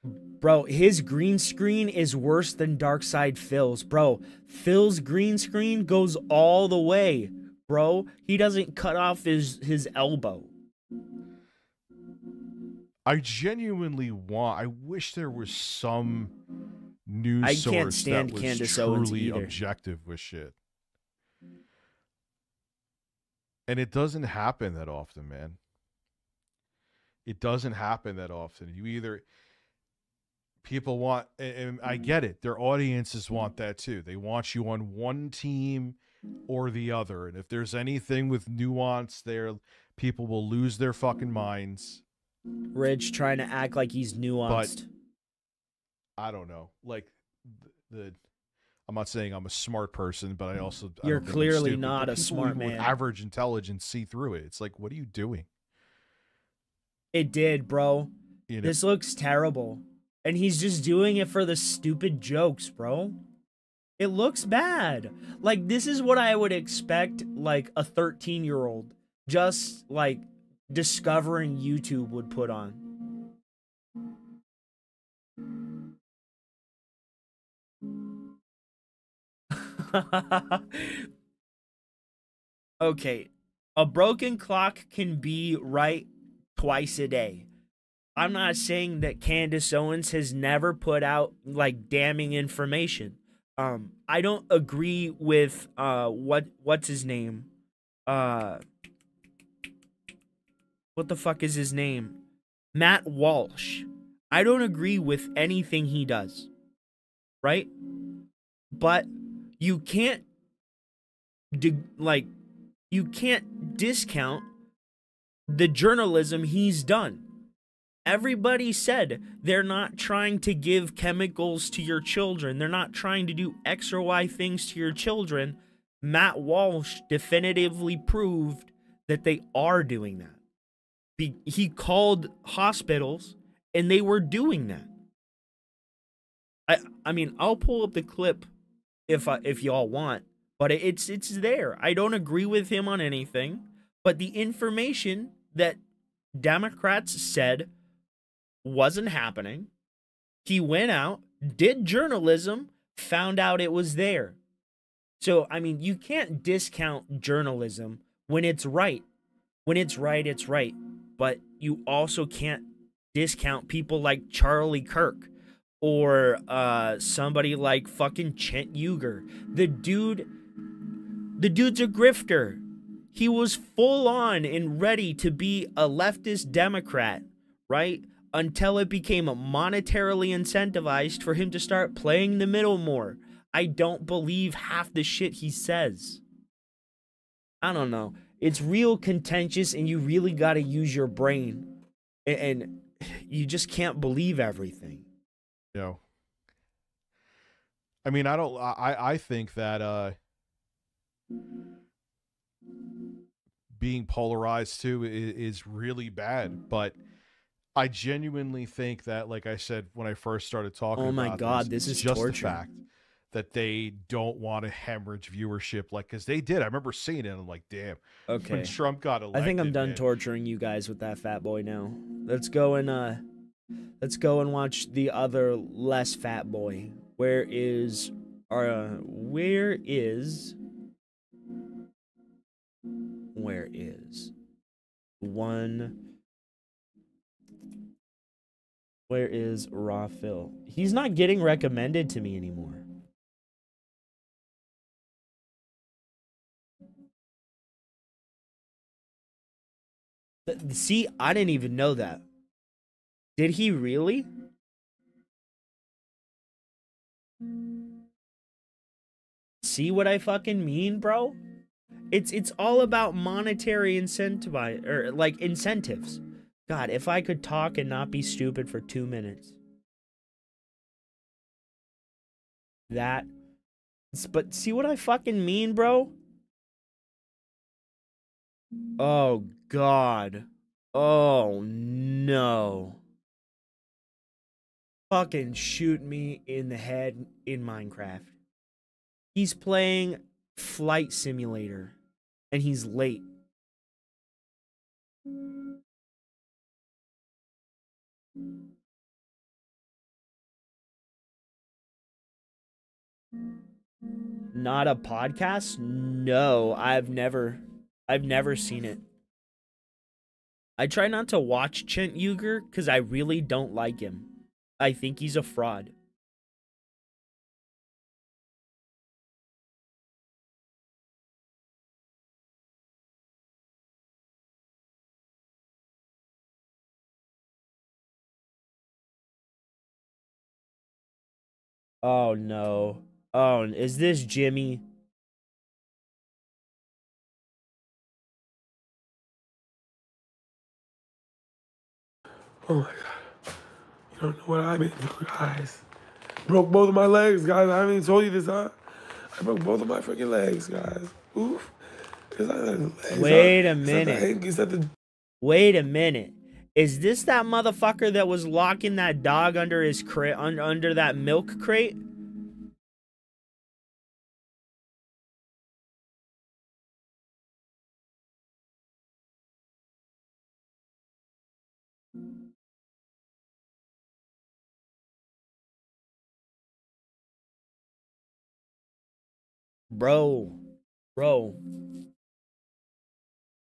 Bro, his green screen is worse than Darkside Phil's. Bro, Phil's green screen goes all the way. Bro, he doesn't cut off his elbow. I genuinely I wish there was some news source that was Candace truly objective with shit. And it doesn't happen that often, man. It doesn't happen that often. People want, and I get it, their audiences want that too. They want you on one team or the other. And if there's anything with nuance there, people will lose their fucking minds. Ridge trying to act like he's nuanced. But I don't know. Like, I'm not saying I'm a smart person, but You're clearly not a smart man. With average intelligence see through it. It's like, what are you doing? It did, bro. This looks terrible. And he's just doing it for the stupid jokes, bro. It looks bad. Like, this is what I would expect, like, a 13-year-old just, like, discovering YouTube would put on. Okay. A broken clock can be right twice a day. I'm not saying that Candace Owens has never put out like damning information. I don't agree with what's his name? What the fuck is his name? Matt Walsh. I don't agree with anything he does. Right? But you can't discount the journalism he's done. Everybody said they're not trying to give chemicals to your children. They're not trying to do X or Y things to your children. Matt Walsh definitively proved that they are doing that. He called hospitals and they were doing that. I mean, I'll pull up the clip if y'all want, but it's there. I don't agree with him on anything, but the information that Democrats said wasn't happening. He went out, did journalism, found out it was there. So, I mean, you can't discount journalism when it's right. When it's right, it's right. But you also can't discount people like Charlie Kirk or somebody like fucking Chent Uger. The dude's a grifter. He was full on and ready to be a leftist Democrat, right? Until it became monetarily incentivized for him to start playing the middle more. I don't believe half the shit he says. I don't know. It's real contentious, and you really got to use your brain. And you just can't believe everything. You I mean, I think that being polarized too is really bad, but I genuinely think that, like I said when I first started talking about oh my God, this is just torture. the fact that they don't want to hemorrhage viewership, like, because they did. I remember seeing it, and I'm like, damn. Okay. When Trump got elected, I think I'm done man. torturing you guys with that fat boy now. Let's go and watch the other less fat boy. Where is Raw Phil? He's not getting recommended to me anymore. See, I didn't even know that. Did he really? See what I fucking mean, bro? It's all about monetary incentives. God, if I could talk and not be stupid for 2 minutes. But see what I fucking mean, bro? Oh, God. Oh, no. Fucking shoot me in the head in Minecraft. He's playing Flight Simulator, and he's late. Not a podcast? No, I've never seen it. I try not to watch Chent Uger because I really don't like him. I think he's a fraud. Oh no. Oh, is this Jimmy? Oh my God. You don't know what I've been through, guys. Broke both of my legs, guys. I haven't even told you this, huh? I broke both of my freaking legs, guys. Oof. Wait a minute. Wait a minute. Is this that motherfucker that was locking that dog under his crate, under that milk crate? Bro.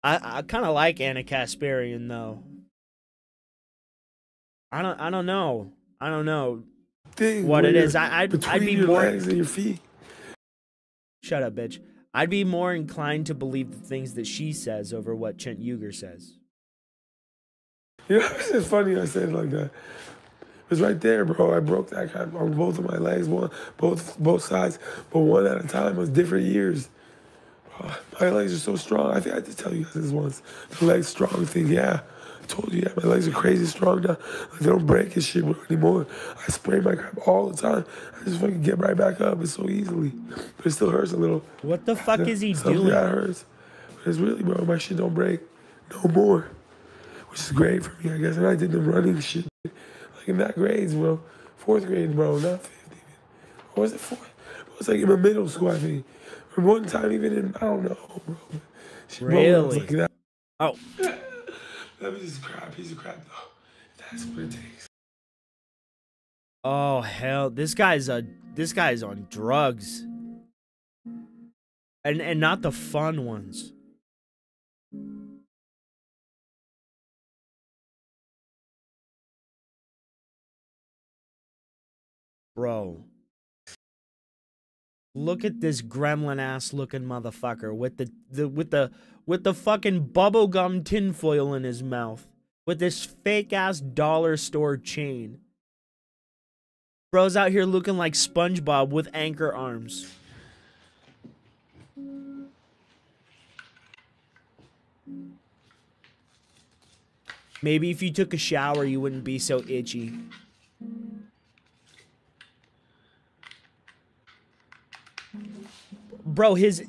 I kind of like Anna Kasparian though. I don't know. I don't know what it is. I'd be your more legs and your feet. Shut up, bitch. I'd be more inclined to believe the things that she says over what Chent Uger says. You know, it's just funny I said it like that. It was right there, bro. I broke that crap on both of my legs, both sides, but one at a time. It was different years. My legs are so strong. I think I did tell you guys this once. The leg strong thing, yeah. I told you, yeah, my legs are crazy strong now. Like, they don't break and shit anymore. I spray my crap all the time. I just fucking get right back up. It's so easily. But it still hurts a little. What the fuck is he doing? Yeah, it hurts. But it's really, bro, my shit don't break no more. Which is great for me, I guess. And I did the running shit. Like in that grades, bro. 4th grade, bro, not 5th even. Or was it 4th? It was like in the middle school, I think. Or one time even in, I don't know, bro. Really? Like that. Oh. That was just a piece of crap, though. That's what it takes. Oh hell, this guy's on drugs. And not the fun ones. Bro. Look at this gremlin ass looking motherfucker with the fucking bubblegum tinfoil in his mouth. With this fake ass dollar store chain. Bro's out here looking like SpongeBob with anchor arms. Maybe if you took a shower, you wouldn't be so itchy. Bro, his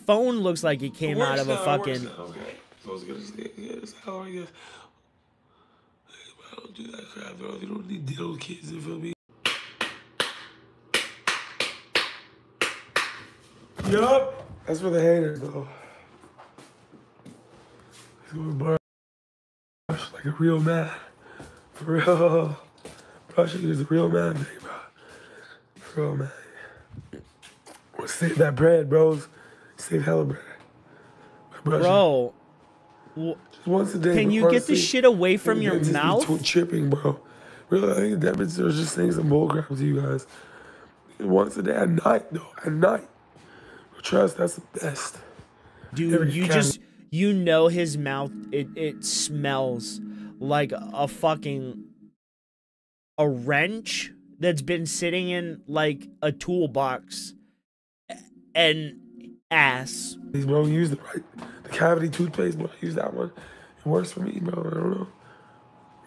phone looks like it came out of a fucking. Okay, so I was gonna say, yes, how I guess. I don't do that crap, bro. You don't need to deal with kids, you feel me? Yup. That's for the haters, though. He's going brush like a real man. For real. Brushing is a real man, baby, bro. For real, man. Well, save that bread, bros. Save hella bread. Bro. Just once a day. Can you get this shit away from your mouth? Tripping, bro. Really, I think Devin's just saying some bullcrap to you guys. Once a day at night, though. At night. Trust, that's the best. Dude, you know his mouth, it smells like a wrench that's been sitting in like a toolbox and ass. Bro, use the cavity toothpaste, bro. Use that one. It works for me, bro. I don't know.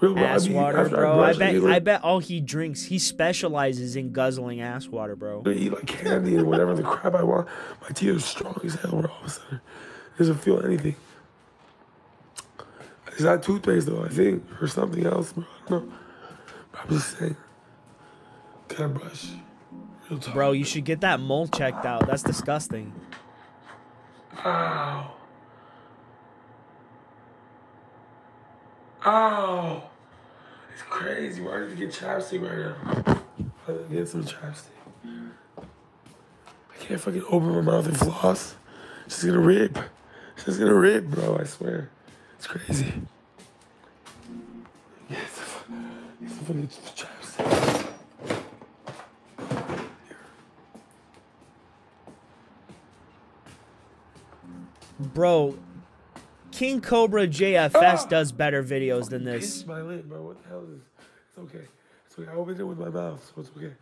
Real ass water, bro. I bet all he drinks, he specializes in guzzling ass water, bro. I eat like candy and whatever the crap I want. My teeth are strong as hell, bro. All of a sudden, it doesn't feel anything. It's not toothpaste though, I think, or something else, bro. I don't know. I'm just saying. Gotta brush. Bro, you should get that mole checked out. That's disgusting. Ow. Ow. It's crazy, bro. I need to get chapstick right now. I need to get some chapstick. I can't fucking open my mouth and floss. It's just gonna rip. It's just gonna rip, bro. I swear. It's crazy. Get some fucking chapstick. Bro, King Cobra JFS does better videos than this. Pinch my lip, bro. What the hell is this? It's okay. It's okay. I opened it with my mouth, so it's okay.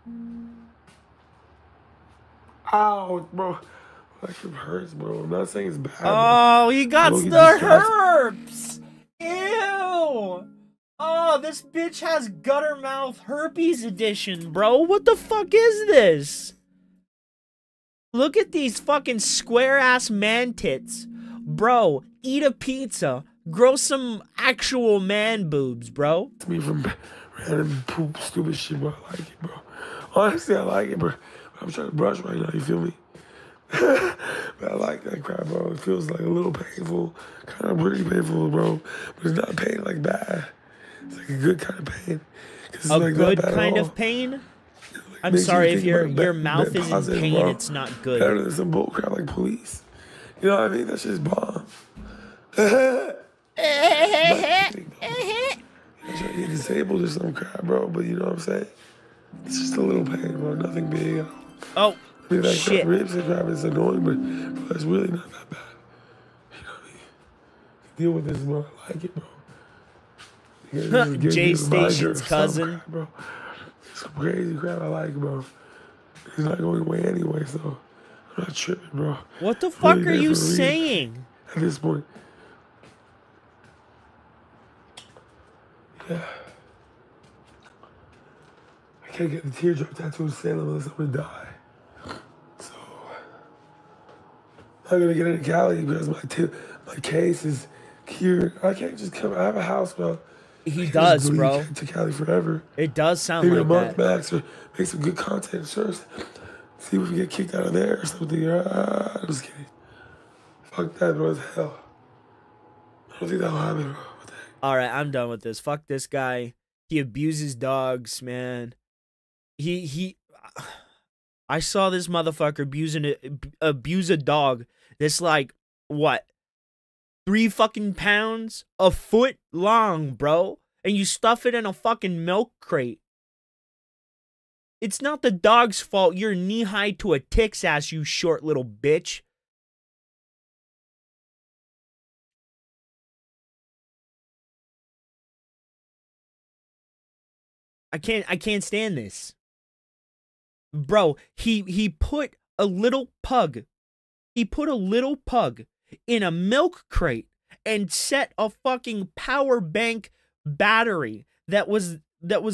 Whatever. Ow, bro. That shit hurts, bro. I'm not saying it's bad. Oh, he got the herpes. Ew. Oh, this bitch has gutter mouth herpes edition, bro. What the fuck is this? Look at these fucking square ass man tits. Bro, eat a pizza. Grow some actual man boobs, bro. It's me from random poop, stupid shit, bro. I like it, bro. Honestly, I like it, bro. I'm trying to brush right now, you feel me? But I like that crap, bro. It feels like a little painful, kind of really painful, bro. But it's not pain like bad. It's like a good kind of pain. A like good kind of pain? I'm sorry if your mouth is in pain, bro. It's not good. Better than some bullcrap like police. You know what I mean? That shit's bomb. You're disabled or some crap, bro. But you know what I'm saying? It's just a little pain, bro. Nothing big. Oh, I mean, like shit. Ribs and crap is annoying, but it's really not that bad. You know what I mean? Deal with this, bro. I like it, bro. J Station's cousin. Crap, bro. Some crazy crap I like, bro. He's not going away anyway, so I'm not tripping, bro. What the fuck are you saying? At this point. Yeah. I can't get the teardrop tattoo in Salem unless I'm gonna die. So I'm gonna get into Cali because my case is cured. I can't just come. I have a house, bro. He does, bro. To Cali forever. It does sound maybe like a month that. max, or make some good content first. See if we get kicked out of there or something. I'm just kidding. Fuck that, bro. It's hell. I don't think that'll happen, bro. All right, I'm done with this. Fuck this guy. He abuses dogs, man. I saw this motherfucker abuse a dog. This like what? 3 fucking pounds, a foot long, bro. And you stuff it in a fucking milk crate. It's not the dog's fault you're knee-high to a tick's ass, you short little bitch. I can't stand this. Bro, he put a little pug. He put a little pug in a milk crate and set a fucking power bank battery that was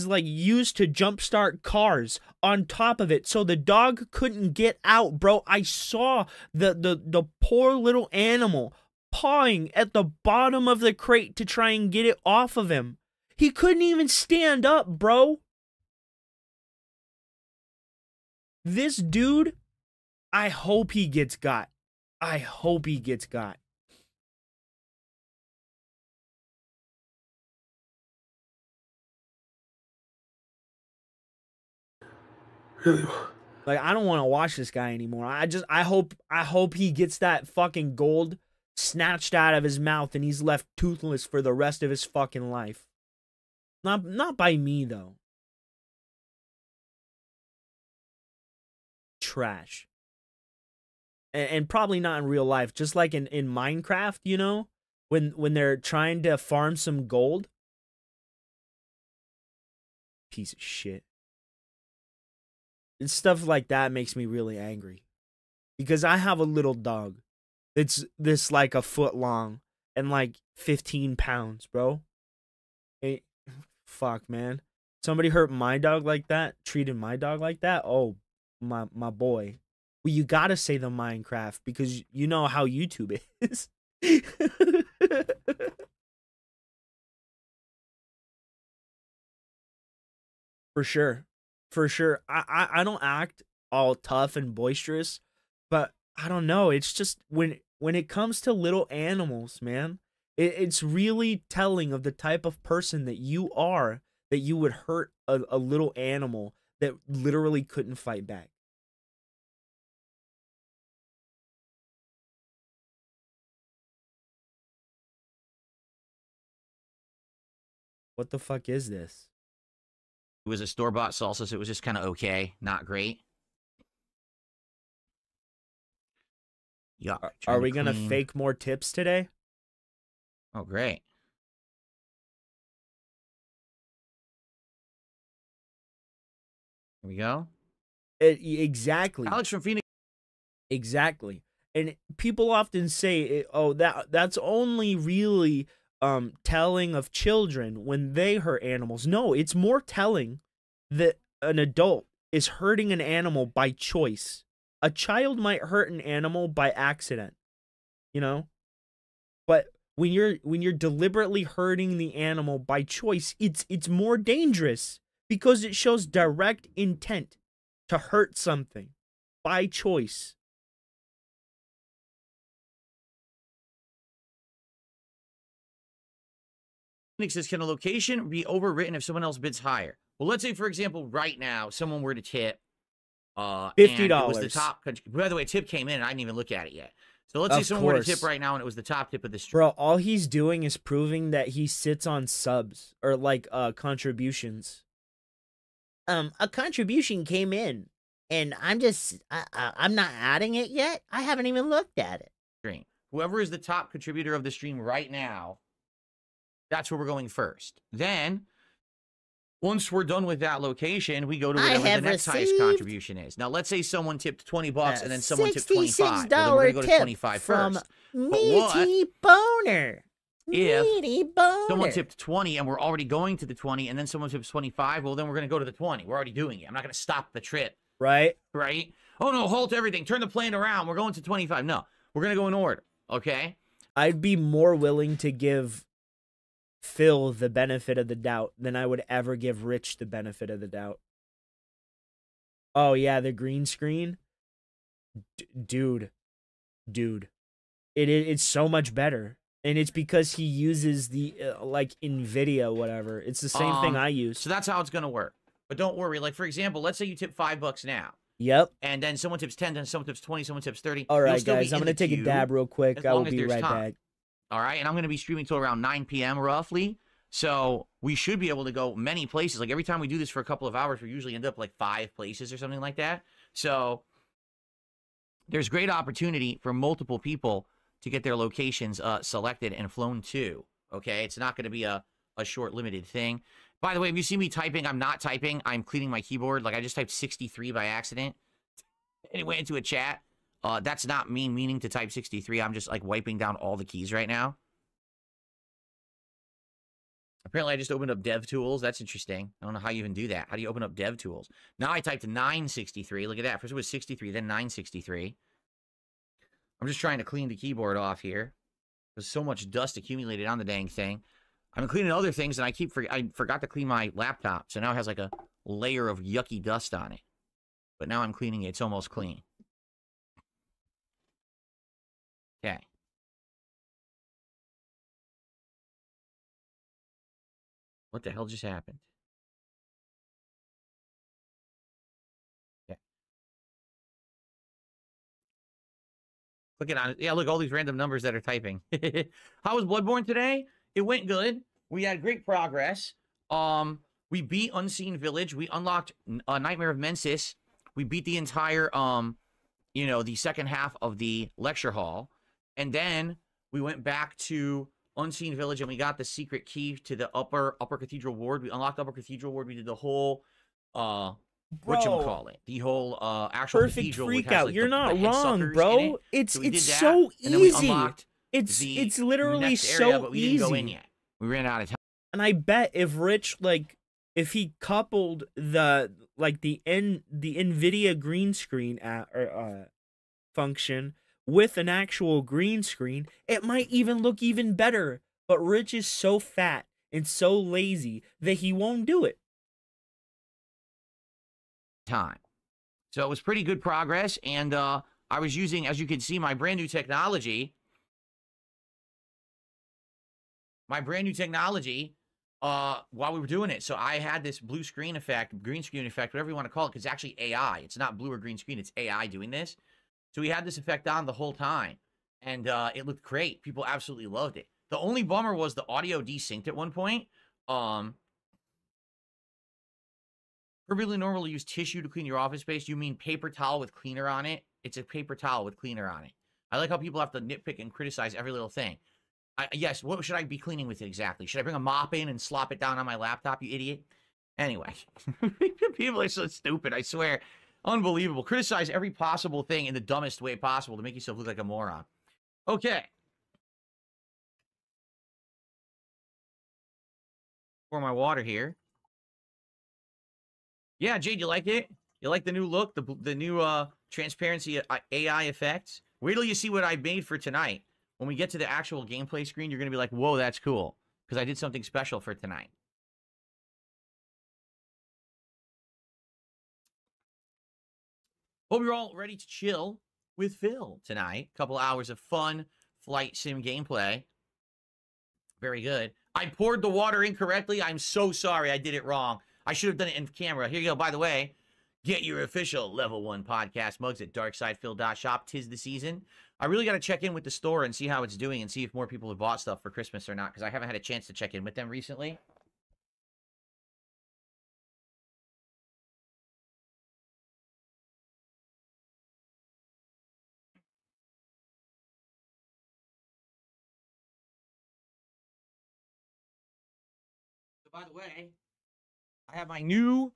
like used to jumpstart cars on top of it so the dog couldn't get out, bro. I saw the poor little animal pawing at the bottom of the crate to try and get it off of him. He couldn't even stand up, bro. This dude, I hope he gets got. I hope he gets got. Really? Like, I don't want to watch this guy anymore. I hope he gets that fucking gold snatched out of his mouth and he's left toothless for the rest of his fucking life. Not by me, though. Trash. And probably not in real life. Just like in Minecraft, you know? When they're trying to farm some gold. Piece of shit. And stuff like that makes me really angry. Because I have a little dog. It's this like a foot long. And like 15 pounds, bro. Fuck, man. Somebody hurt my dog like that, treated my dog like that. Oh, my boy. Well, you gotta say the Minecraft because you know how YouTube is. For sure. For sure. I don't act all tough and boisterous, but I don't know. It's just when it comes to little animals, man. It's really telling of the type of person that you are, that you would hurt a little animal that literally couldn't fight back. What the fuck is this? It was a store-bought salsa, so it was just kind of okay, not great. Yeah. Are we going to fake more tips today? Oh, great. Here we go. Exactly. Alex from Phoenix. Exactly. And people often say, oh, that's only really telling of children when they hurt animals. No, it's more telling that an adult is hurting an animal by choice. A child might hurt an animal by accident, you know? But when you're deliberately hurting the animal by choice, it's more dangerous because it shows direct intent to hurt something by choice. Says, can a location be overwritten if someone else bids higher? Well, let's say, for example, right now, someone were to tip $50. It was the top. By the way, tip came in and I didn't even look at it yet. So let's say someone were to tip right now and it was the top tip of the stream. Bro, all he's doing is proving that he sits on subs or like contributions. A contribution came in and I'm not adding it yet. I haven't even looked at it. Whoever is the top contributor of the stream right now, that's where we're going first. Then, once we're done with that location, we go to whatever the next highest contribution is. Now, let's say someone tipped $20 and then someone tipped $25. Well, then we're going to go to 25 from first. Meaty Boner. Meaty Boner. Someone tipped 20 and we're already going to the 20, and then someone tips 25, well, then we're going to go to the 20. We're already doing it. I'm not going to stop the trip. Right? Right? Oh, no, halt everything. Turn the plane around. We're going to 25. No, we're going to go in order. Okay? I'd be more willing to give Phil the benefit of the doubt than I would ever give Rich the benefit of the doubt. Oh, yeah, the green screen? Dude. It's so much better. And it's because he uses the, like, NVIDIA, whatever. It's the same thing I use. So that's how it's going to work. But don't worry. Like, for example, let's say you tip $5 now. Yep. And then someone tips 10, then someone tips 20, someone tips 30. All right, guys, I'm going to take a dab real quick. I will be right back. All right, and I'm going to be streaming till around 9 p.m. roughly. So we should be able to go many places. Like every time we do this for a couple of hours, we usually end up like 5 places or something like that. So there's great opportunity for multiple people to get their locations selected and flown to. Okay, it's not going to be a short limited thing. By the way, if you see me typing, I'm not typing. I'm cleaning my keyboard. Like I just typed 63 by accident. And it went into a chat. That's not me meaning to type 63. I'm just like wiping down all the keys right now. Apparently, I just opened up DevTools. That's interesting. I don't know how you even do that. How do you open up DevTools? Now I typed 963. Look at that. First it was 63, then 963. I'm just trying to clean the keyboard off here. There's so much dust accumulated on the dang thing. I'm cleaning other things, and I forgot to clean my laptop. So now it has like a layer of yucky dust on it. But now I'm cleaning it. It's almost clean. Okay. What the hell just happened? Okay. Clicking on it. Yeah, look, all these random numbers that are typing. How was Bloodborne today? It went good. We had great progress. We beat Unseen Village. We unlocked Nightmare of Mensis. We beat the entire, you know, the second half of the lecture hall. And then we went back to Unseen Village, and we got the secret key to the upper Cathedral Ward. We unlocked Upper Cathedral Ward. We did the whole, whatchamacallit, the whole actual perfect cathedral. Freak has, out. like, You're not wrong, bro. It's so easy. It's literally so area, but we easy. didn't go in yet. We ran out of time. And I bet if Rich, like, if he coupled the NVIDIA green screen function with an actual green screen, it might even look even better. But Rich is so fat and so lazy that he won't do it. Time. So it was pretty good progress, and I was using, as you can see, my brand new technology. While we were doing it. So I had this blue screen effect, green screen effect, whatever you want to call it, because it's actually AI. It's not blue or green screen. It's AI doing this. So we had this effect on the whole time, and it looked great. People absolutely loved it. The only bummer was the audio desynced at one point. Really normally use tissue to clean your office space. You mean paper towel with cleaner on it? It's a paper towel with cleaner on it. I like how people have to nitpick and criticize every little thing. Yes, what should I be cleaning with exactly? Should I bring a mop in and slop it down on my laptop, you idiot? Anyway, people are so stupid, I swear. Unbelievable. Criticize every possible thing in the dumbest way possible to make yourself look like a moron. Okay. Pour my water here. Yeah, Jade, you like it? You like the new look? The new transparency AI effects? Wait till you see what I made for tonight. When we get to the actual gameplay screen, you're going to be like, whoa, that's cool. Because I did something special for tonight. Hope you're all ready to chill with Phil tonight. A couple hours of fun flight sim gameplay. Very good. I poured the water incorrectly. I'm so sorry. I did it wrong. I should have done it in camera. Here you go. By the way, get your official Level 1 podcast mugs at DarkSydeDrill.shop. 'Tis the season. I really got to check in with the store and see how it's doing and see if more people have bought stuff for Christmas or not, because I haven't had a chance to check in with them recently. So, by the way, I have my new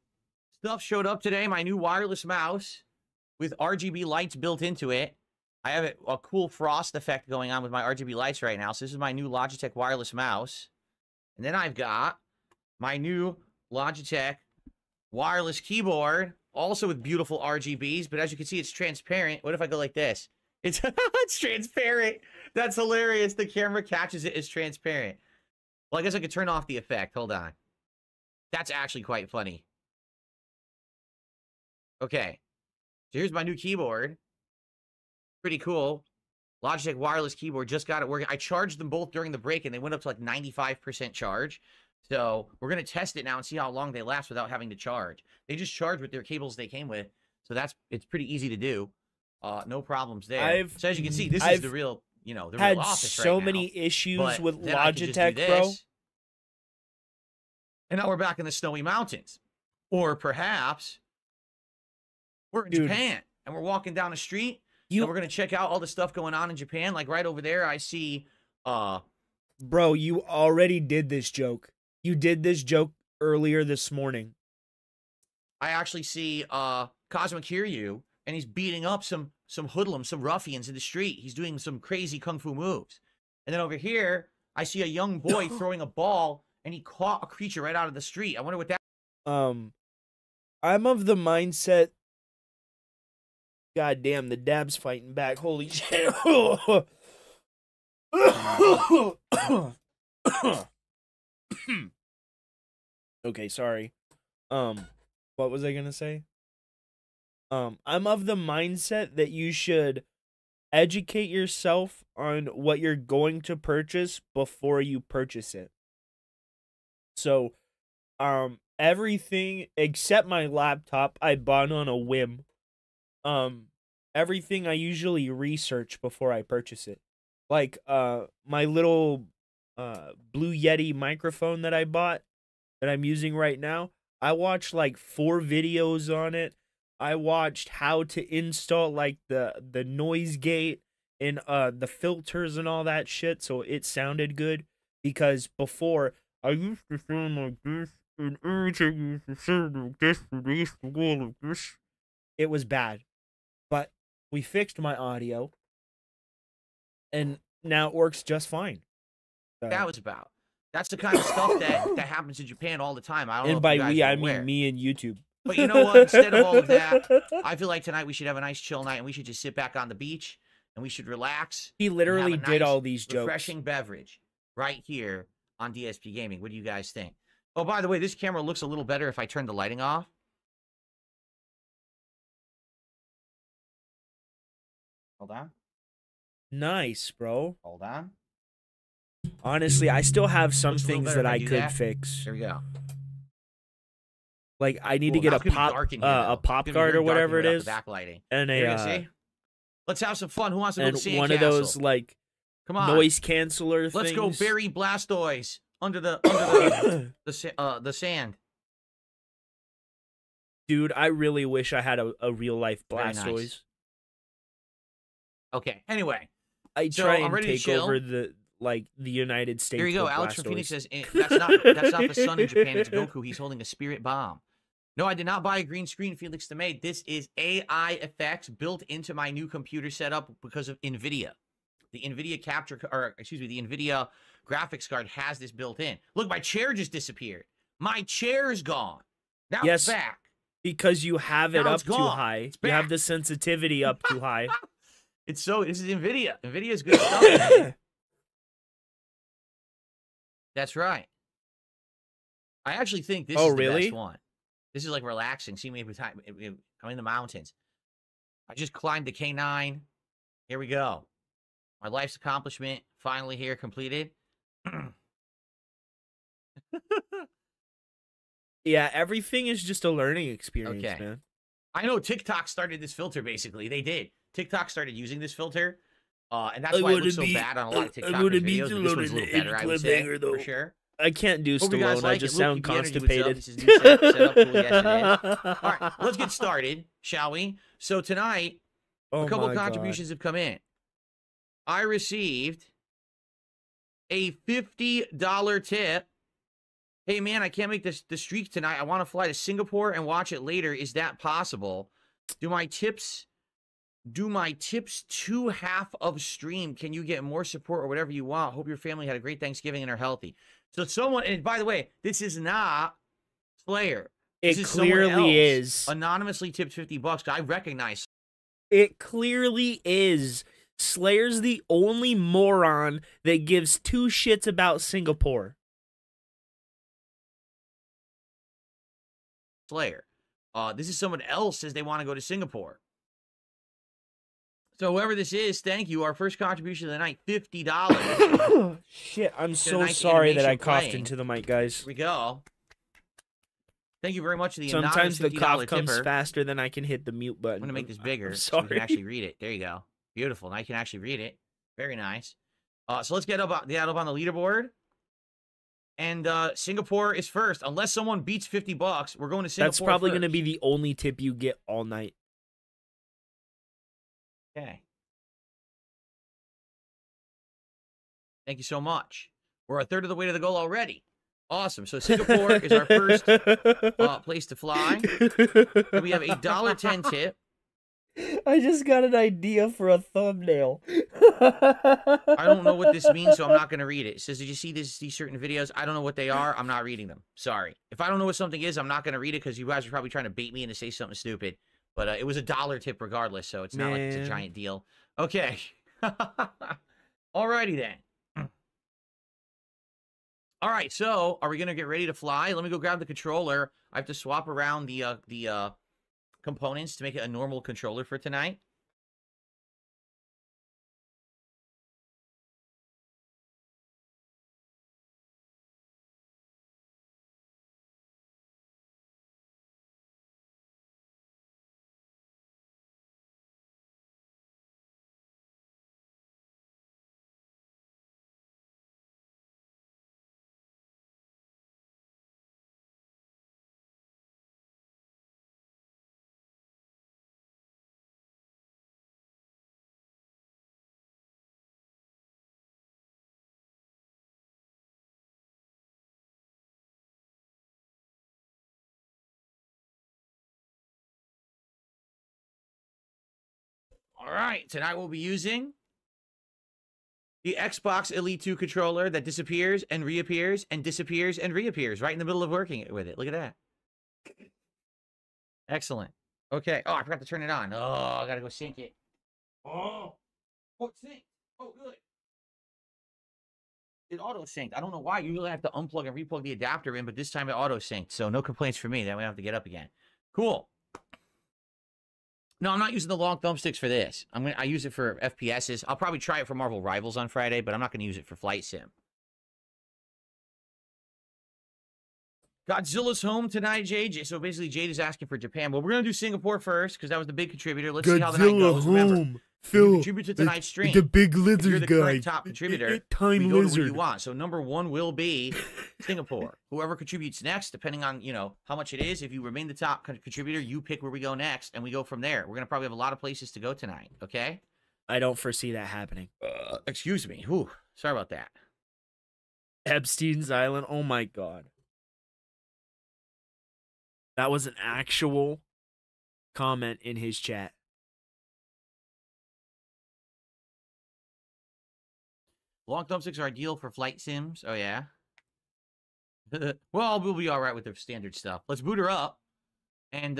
stuff showed up today, my new wireless mouse with RGB lights built into it. I have a cool frost effect going on with my RGB lights right now. So this is my new Logitech wireless mouse. And then I've got my new Logitech wireless keyboard, also with beautiful RGBs. But as you can see, it's transparent. What if I go like this? It's, it's transparent. That's hilarious. The camera catches it as transparent. Well, I guess I could turn off the effect. Hold on. That's actually quite funny. Okay. So here's my new keyboard. Pretty cool. Logitech wireless keyboard. Just got it working. I charged them both during the break, and they went up to like 95% charge. So we're going to test it now and see how long they last without having to charge. They just charge with their cables they came with. So it's pretty easy to do. No problems there. So as you can see, this is the real, you know, the had real office so right many now. issues But with then I could just do Logitech, bro. this, and now we're back in the snowy mountains. Or perhaps we're in Japan and we're walking down the street and we're going to check out all the stuff going on in Japan. Like right over there, I see... Bro, you already did this joke. You did this joke earlier this morning. I actually see Cosmic Kiryu, and he's beating up some hoodlums, some ruffians in the street. He's doing some crazy kung fu moves. And then over here, I see a young boy throwing a ball, and he caught a creature right out of the street. I wonder what that... I'm of the mindset... God damn, the dab's fighting back. Holy shit. Okay, sorry. What was I gonna say? I'm of the mindset that you should educate yourself on what you're going to purchase before you purchase it. So, everything except my laptop I bought on a whim. Everything I usually research before I purchase it. Like, my little, Blue Yeti microphone that I bought, that I'm using right now, I watched, like, 4 videos on it. I watched how to install, like, the noise gate and, the filters and all that shit, so it sounded good. Because before, I used to sound like this, and every time I used to sound like this, and I used to go like this. It was bad. But we fixed my audio, and now it works just fine. That was about. That's the kind of stuff that happens in Japan all the time. I don't know. And by if you guys we, are I aware. mean me and YouTube. But you know what? Instead of all of that, I feel like tonight we should have a nice chill night, and we should just sit back on the beach, and we should relax. He literally and have a did nice, all these jokes. refreshing beverage right here on DSP Gaming. What do you guys think? Oh, by the way, this camera looks a little better if I turn the lighting off. Hold on. Nice, bro. Hold on. Honestly, I still have some Looks a little things better that if I do could that. fix. There we go. Like I need Cool. to get Now a it's gonna be pop dark in here, though. a pop It's gonna be guard very or whatever dark it in here without is, the backlighting. and There you a go, see? Let's have some fun. Who wants to build and a sand one castle? of those like Come on. noise canceller Let's things. go bury Blastoise under the the sand. Dude, I really wish I had a real life Very Blastoise. nice. Okay. Anyway, I so try I'm and ready to take chill. over the United States. Here you go. with Alex from Phoenix Blastoise. says that's not the sun in Japan. It's Goku. He's holding a spirit bomb. No, I did not buy a green screen, Felix DeMay. This is AI effects built into my new computer setup because of NVIDIA. The NVIDIA the NVIDIA graphics card has this built in. Look, my chair just disappeared. My chair's gone. Now it's back. Because you have it Now up it's too gone. high. It's You have back. the sensitivity up too high. This is NVIDIA. NVIDIA is good stuff. That's right. I actually think this is the best one. This is like relaxing. See me every time I'm in the mountains. I just climbed the K9. Here we go. My life's accomplishment finally here completed. Yeah, everything is just a learning experience, Okay. man. I know TikTok started this filter, basically. They did. TikTok started using this filter. And that's why it looks so bad on a lot of TikTok videos. But this one's a little better, I would say, for sure. I can't do Hope you guys Stallone. I like just it. Luke, sound keep the energy, constipated. what's up? This is new setup. Cool. Yes, it is. All right, let's get started, shall we? So tonight, a couple my contributions have come in. I received a $50 tip. Hey, man, I can't make the streak tonight. I want to fly to Singapore and watch it later. Is that possible? Do my tips 2 half of stream? Can you get more support or whatever you want? Hope your family had a great Thanksgiving and are healthy. So someone, and by the way, this is not Slayer. This It is someone clearly else is. anonymously tipped $50. I recognize. It clearly is. Slayer's the only moron that gives 2 shits about Singapore. Slayer. This is someone else says they want to go to Singapore. So whoever this is, thank you. Our first contribution of the night, $50. Shit, I'm Get a so nice sorry that I animation coughed playing. into the mic, guys. Here we go. Thank you very much to the Sometimes the anonymous cough $50 comes tipper. faster than I can hit the mute button. I'm going to make this bigger I'm so you sorry. can actually read it. There you go. Beautiful. Now you can actually read it. Very nice. So let's get up on the leaderboard. And Singapore is first. Unless someone beats $50, we're going to Singapore. That's probably going to be the only tip you get all night. Okay. Thank you so much. We're a third of the way to the goal already. Awesome. So Singapore is our first place to fly. And we have a $1.10 tip. I just got an idea for a thumbnail. I don't know what this means, so I'm not going to read it. It says, did you see these certain videos? I don't know what they are. I'm not reading them. Sorry. If I don't know what something is, I'm not going to read it because you guys are probably trying to bait me into say something stupid. But it was a $1 tip regardless, so it's not like it's a giant deal. Okay. Alrighty then. All right, so are we going to get ready to fly? Let me go grab the controller. I have to swap around the components to make it a normal controller for tonight. All right, tonight we'll be using the Xbox Elite 2 controller that disappears and reappears and disappears and reappears right in the middle of working with it. Look at that. Excellent. Okay. Oh, I forgot to turn it on. Oh, I gotta go sync it. Oh, it's synced. Oh, good. It auto synced. I don't know why. Usually I have to unplug and replug the adapter in, but this time it auto synced. So no complaints for me. That way I don't have to get up again. Cool. No, I'm not using the long thumbsticks for this. I use it for FPSs. I'll probably try it for Marvel Rivals on Friday, but I'm not going to use it for Flight Sim. Godzilla's home tonight, Jade. So basically, Jade is asking for Japan, but we're going to do Singapore first because that was the big contributor. Let's see how the night goes. Remember, Phil, contribute to tonight's stream. The big lizard you're the guy. Current top contributor. Time we go lizard. to where you want. So number 1 will be Singapore. Whoever contributes next, depending on how much it is. If you remain the top contributor, you pick where we go next, and we go from there. We're gonna probably have a lot of places to go tonight. Okay. I don't foresee that happening. Excuse me. Whew. Sorry about that. Epstein's Island. Oh my god. That was an actual comment in his chat. Long thumbsticks are ideal for flight sims. Oh, yeah. Well, we'll be all right with the standard stuff. Let's boot her up. And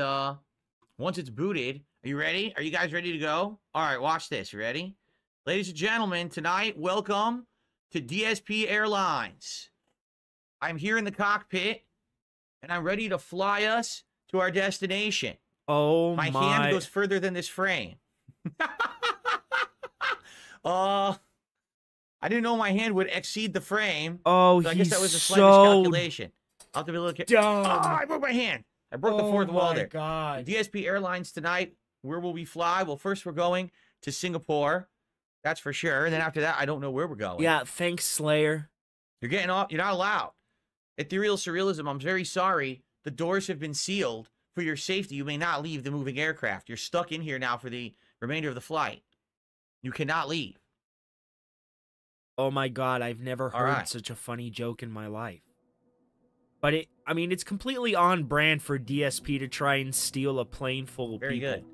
once it's booted, are you ready? Are you guys ready to go? All right, watch this. You ready? Ladies and gentlemen, tonight, welcome to DSP Airlines. I'm here in the cockpit, and I'm ready to fly us to our destination. Oh, my hand goes further than this frame. I didn't know my hand would exceed the frame. Oh, so I guess that was a slight miscalculation. I'll have to be a little careful. Dumb. Oh, I broke my hand. I broke the fourth wall there. Oh, my God. DSP Airlines tonight, where will we fly? Well, first we're going to Singapore. That's for sure. And then after that, I don't know where we're going. Yeah, thanks, Slayer. You're getting off. You're not allowed. Ethereal Surrealism, I'm very sorry. The doors have been sealed. For your safety, you may not leave the moving aircraft. You're stuck in here now for the remainder of the flight. You cannot leave. Oh my god, I've never heard such a funny joke in my life. But it's completely on brand for DSP to try and steal a plane full of people. Very good.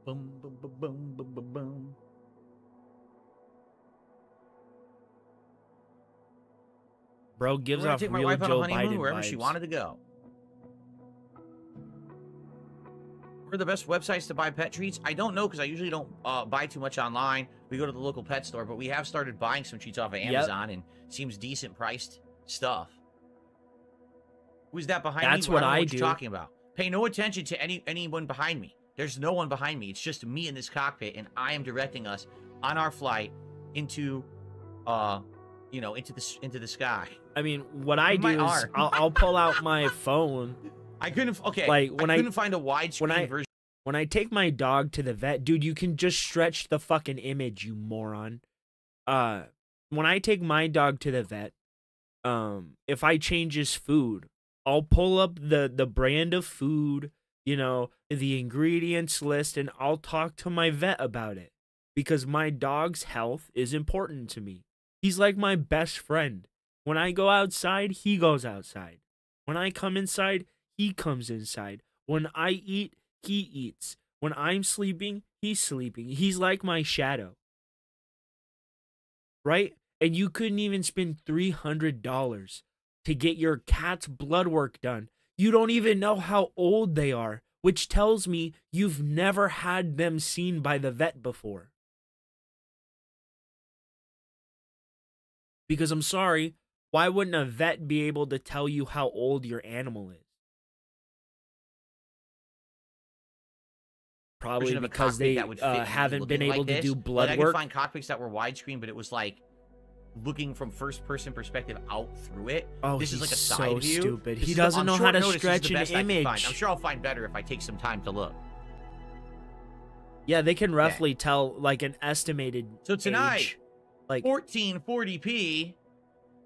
Boom, boom, boom, boom, boom, boom, boom. Bro gives off take real my wife Joe on a honeymoon Biden wherever vibes. she wanted to go. Where are the best websites to buy pet treats? I don't know because I usually don't buy too much online. We go to the local pet store, but we have started buying some treats off of Amazon and seems decent priced stuff. Who's that behind me? That's what I do. You're talking about. Pay no attention to anyone behind me. There's no one behind me. It's just me in this cockpit, and I am directing us on our flight into into the sky. I mean, what I do is I'll pull out my phone I couldn't. Okay, like when I couldn't find a widescreen version. When I take my dog to the vet, dude, you can just stretch the fucking image, you moron. When I take my dog to the vet, if I change his food, I'll pull up the brand of food, you know, the ingredients list, and I'll talk to my vet about it because my dog's health is important to me. He's like my best friend. When I go outside, he goes outside. When I come inside, he comes inside. When I eat, he eats. When I'm sleeping, he's sleeping. He's like my shadow. Right? And you couldn't even spend $300 to get your cat's blood work done. You don't even know how old they are, which tells me you've never had them seen by the vet before. Because I'm sorry, why wouldn't a vet be able to tell you how old your animal is? Probably because they haven't been able to do blood work. I could find cockpits that were widescreen, but it was like looking from first-person perspective out through it. Oh, this is like a so side view. Stupid. He doesn't know how to stretch an image. I'm sure I'll find better if I take some time to look. Yeah, they can roughly tell like an estimated. So tonight, age. Like 1440p.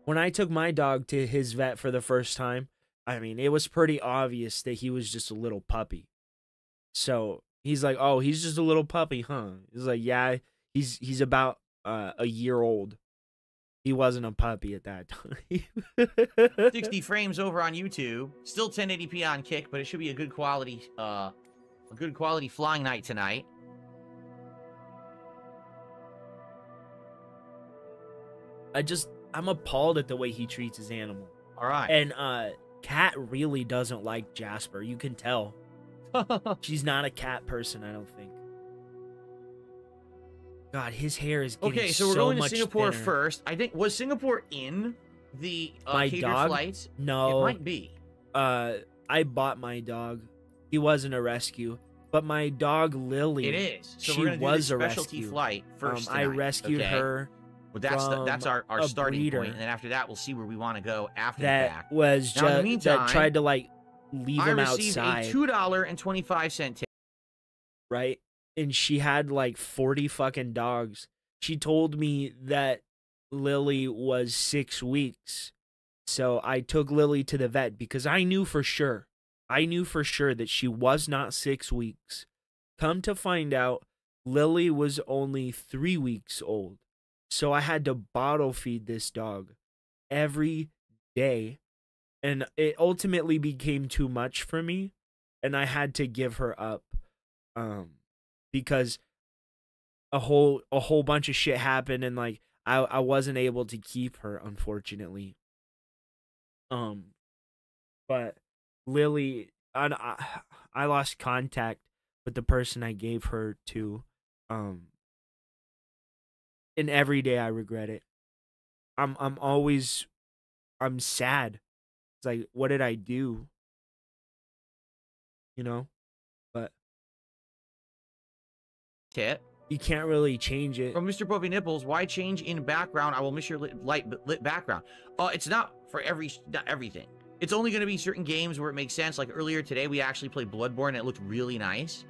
When I took my dog to his vet for the first time, I mean, it was pretty obvious that he was just a little puppy. So he's like, "Oh, he's just a little puppy, huh?" He's like, "Yeah, he's about a year old. He wasn't a puppy at that time." 60 frames over on YouTube, still 1080p on Kick, but it should be a good quality flying night tonight. I'm appalled at the way he treats his animal. All right. And Cat really doesn't like Jasper. You can tell. She's not a cat person, I don't think. God, his hair is getting okay, so we're going to Singapore thinner. first. I think, was Singapore in the my catered dog? flights? No. It might be. I bought my dog. He wasn't a rescue. But my dog, Lily, it is. So she we're gonna do was the a specialty rescue. flight first I tonight, rescued her. Well, that's our starting breeder. point, and then after that, we'll see where we want to go after that the fact. Was now, in the just meantime, that tried to like leave him outside. I received a $2.25 tip. Right, and she had like 40 fucking dogs. She told me that Lily was 6 weeks, so I took Lily to the vet because I knew for sure. I knew for sure that she was not 6 weeks. Come to find out, Lily was only 3 weeks old. So I had to bottle feed this dog every day. And it ultimately became too much for me. And I had to give her up. Because a whole bunch of shit happened. And like I wasn't able to keep her, unfortunately. But Lily, I lost contact with the person I gave her to. And every day I regret it. I'm sad. It's like, what did I do? You know? But tip. You can't really change it. From Mr. Puffy Nipples, why change in background? I will miss your lit background. It's not for not everything. It's only going to be certain games where it makes sense. Like earlier today, we actually played Bloodborne and it looked really nice.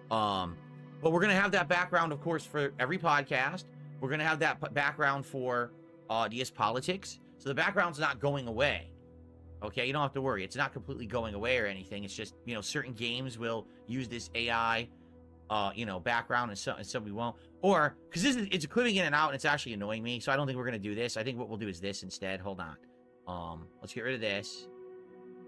But we're going to have that background, of course, for every podcast. We're going to have that background for DS Politics. So the background's not going away. Okay, you don't have to worry. It's not completely going away or anything. It's just, you know, certain games will use this AI, you know, background and some we won't. Or, because it's clipping in and out and it's actually annoying me. So I don't think we're going to do this. I think what we'll do is this instead. Hold on. Let's get rid of this.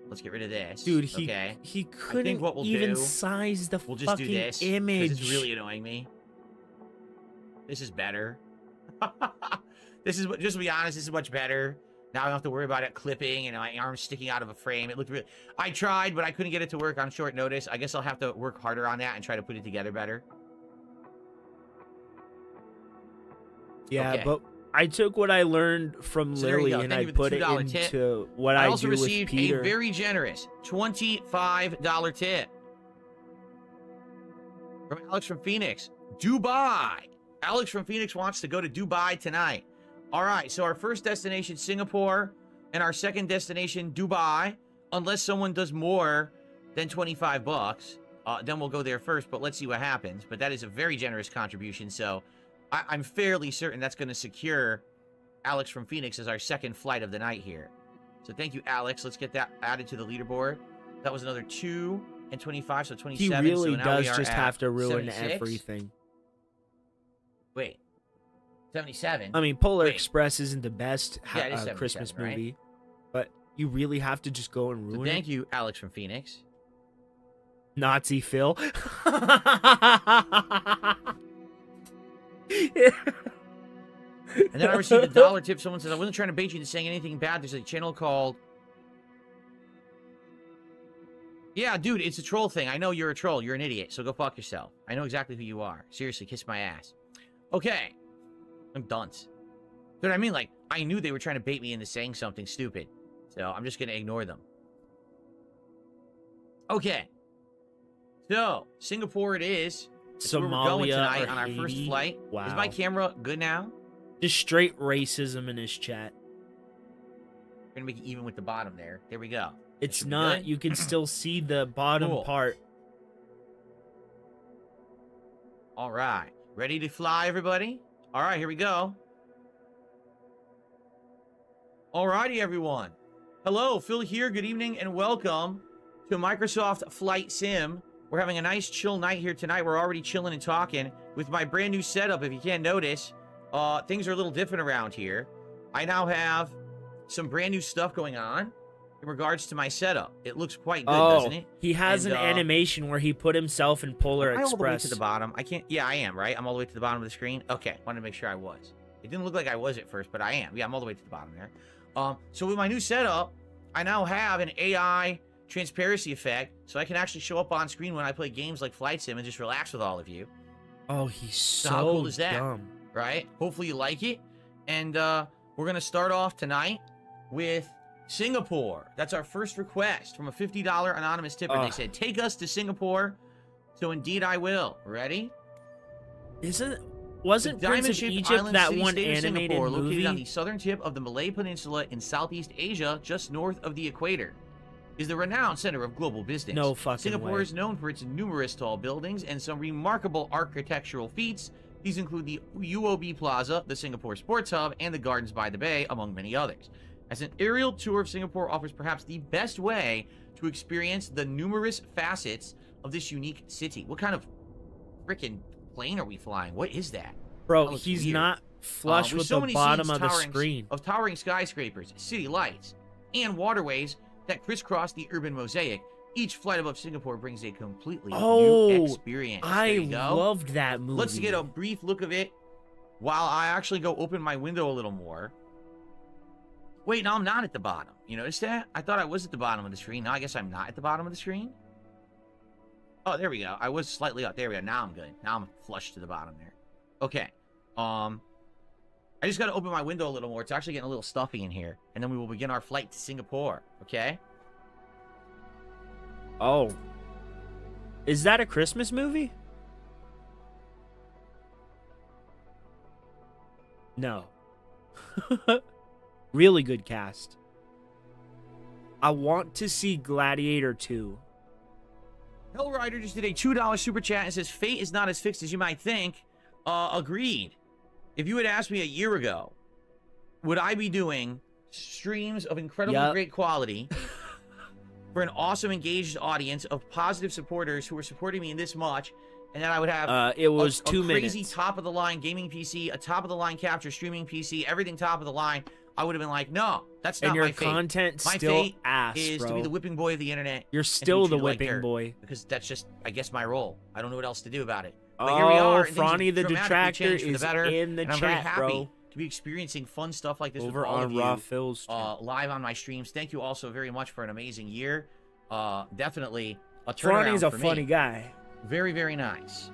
Let's get rid of this. Dude, he couldn't what we'll even do, size the we'll just do this, image. It's really annoying me. This is better. This is, just to be honest, this is much better. Now I don't have to worry about it clipping and my arm sticking out of a frame. It looked really... I tried, but I couldn't get it to work on short notice. I guess I'll have to work harder on that and try to put it together better. Yeah, okay. But I took what I learned from Lily and I put it into what I do with Peter. I also received a very generous $25 tip from Alex from Phoenix. Dubai. Alex from Phoenix wants to go to Dubai tonight. All right, so our first destination, Singapore, and our second destination, Dubai, unless someone does more then $25. Then we'll go there first, but let's see what happens. But that is a very generous contribution, so I'm fairly certain that's going to secure Alex from Phoenix as our second flight of the night here. So thank you, Alex. Let's get that added to the leaderboard. That was another 2 and 25, so 27. He really so does just have to ruin 76. everything. Wait. 77? I mean, Polar Express isn't the best Christmas right? movie, but you really have to just go and ruin it. Thank you, Alex from Phoenix. Nazi Phil. And then I received a $1 tip. Someone says, I wasn't trying to bait you into saying anything bad. There's a channel called... Yeah, dude, it's a troll thing. I know you're a troll. You're an idiot, so go fuck yourself. I know exactly who you are. Seriously, kiss my ass. Okay. I'm dunce. Dude, I mean, like, I knew they were trying to bait me into saying something stupid. So I'm just going to ignore them. Okay. So, Singapore it is. That's where we're going tonight on our first flight. Wow. Is my camera good now? Just straight racism in his chat. We're going to make it even with the bottom there. There we go. It's not. You can still see the bottom part. All right. Ready to fly, everybody? All right, here we go. All righty, everyone. Hello, Phil here. Good evening and welcome to Microsoft Flight Sim. We're having a nice chill night here tonight. We're already chilling and talking with my brand new setup. If you can't notice, things are a little different around here. I now have some brand new stuff going on in regards to my setup. It looks quite good, doesn't it? He has an animation where he put himself in Polar Express. Am I all the way to the bottom? I can't... Yeah, I am, right? I'm all the way to the bottom of the screen? Okay, wanted to make sure I was. It didn't look like I was at first, but I am. Yeah, I'm all the way to the bottom there. So with my new setup, I now have an AI transparency effect, so I can actually show up on screen when I play games like Flight Sim and just relax with all of you. Oh, he's so how cool is that? dumb. Right? Hopefully you like it. And we're going to start off tonight with Singapore. That's our first request from a $50 anonymous tipper. They said, take us to Singapore. So indeed I will. Ready? Wasn't Prince of Egypt that one animated movie? Located on the southern tip of the Malay Peninsula in Southeast Asia, just north of the equator, is the renowned center of global business. No fucking Singapore way. is known for its numerous tall buildings and some remarkable architectural feats. These include the UOB Plaza, the Singapore Sports Hub, and the Gardens by the Bay, among many others. As an aerial tour of Singapore offers perhaps the best way to experience the numerous facets of this unique city. What kind of freaking plane are we flying? What is that? Bro, he's weird. Not flush with the bottom of the screen. Of towering skyscrapers, city lights, and waterways that crisscross the urban mosaic. Each flight above Singapore brings a completely new experience. I loved that movie. Let's get a brief look of it while I actually go open my window a little more. Wait, no, I'm not at the bottom. You notice that? I thought I was at the bottom of the screen. Now I guess I'm not at the bottom of the screen. Oh, there we go. I was slightly up. There we go. Now I'm good. Now I'm flush to the bottom there. Okay. I just got to open my window a little more. It's actually getting a little stuffy in here. And then we will begin our flight to Singapore. Okay? Oh. Is that a Christmas movie? No. Really good cast. I want to see Gladiator 2. Hellrider just did a $2 super chat and says, fate is not as fixed as you might think. Agreed. If you had asked me a year ago, would I be doing streams of incredibly great quality for an awesome engaged audience of positive supporters who were supporting me in this much, and then I would have it was 2 minutes. Crazy top-of-the-line gaming PC, a top-of-the-line capture streaming PC, everything top of the line, I would have been like, no, that's not my fate. And your content my still fate ass, is bro. to be the whipping boy of the internet. You're still the whipping boy. Because that's just, I guess, my role. I don't know what else to do about it. But here we are. Franny the Detractor is in the chat, I'm very happy to be experiencing fun stuff like this over with all on of you, Raw Phil's live on my streams. Thank you also very much for an amazing year. Definitely a turnaround Franny's a for funny me. guy. Very, very nice.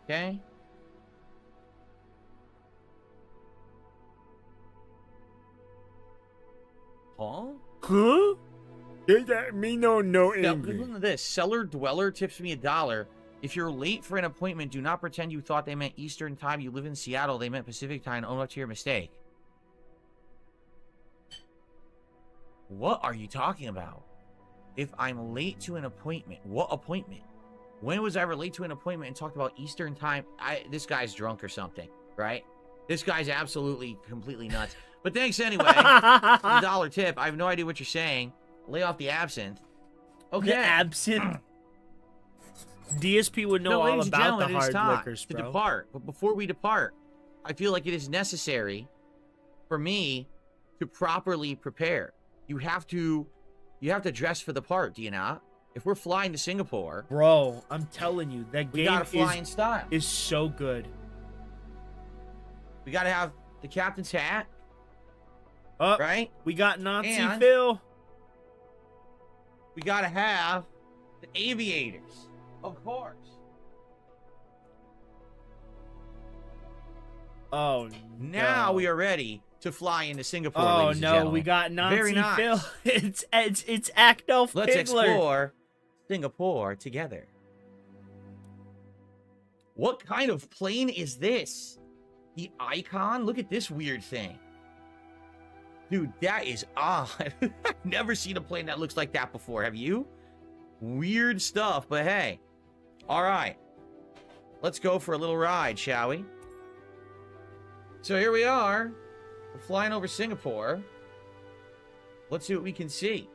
Okay. Huh? Huh? Me no English. Listen to this. Cellar Dweller tips me $1. If you're late for an appointment, do not pretend you thought they meant Eastern time. You live in Seattle. They meant Pacific time. Own up to your mistake. What are you talking about? If I'm late to an appointment, what appointment? When was I ever late to an appointment and talked about Eastern time? This guy's drunk or something, right? This guy's absolutely completely nuts. But thanks anyway. $1 tip. I have no idea what you're saying. Lay off the absinthe. Okay. The absinthe. DSP would know all about the hard liquors, bro. To depart. But before we depart, I feel like it is necessary for me to properly prepare. You have to dress for the part, do you not? If we're flying to Singapore, bro, I'm telling you, that game gotta fly in style. Is so good. We gotta have the captain's hat. Right? We got Nazi Phil. We gotta have the aviators, of course. Oh, now we are ready to fly into Singapore. Oh ladies and no, gentlemen. we got Nazi Very nice. Phil. It's Acto Fiddler. Let's explore Singapore together. What kind of plane is this? The Icon? Look at this weird thing. Dude, that is odd. I've never seen a plane that looks like that before. Have you? Weird stuff, but hey. All right. Let's go for a little ride, shall we? So here we are. We're flying over Singapore. Let's see what we can see.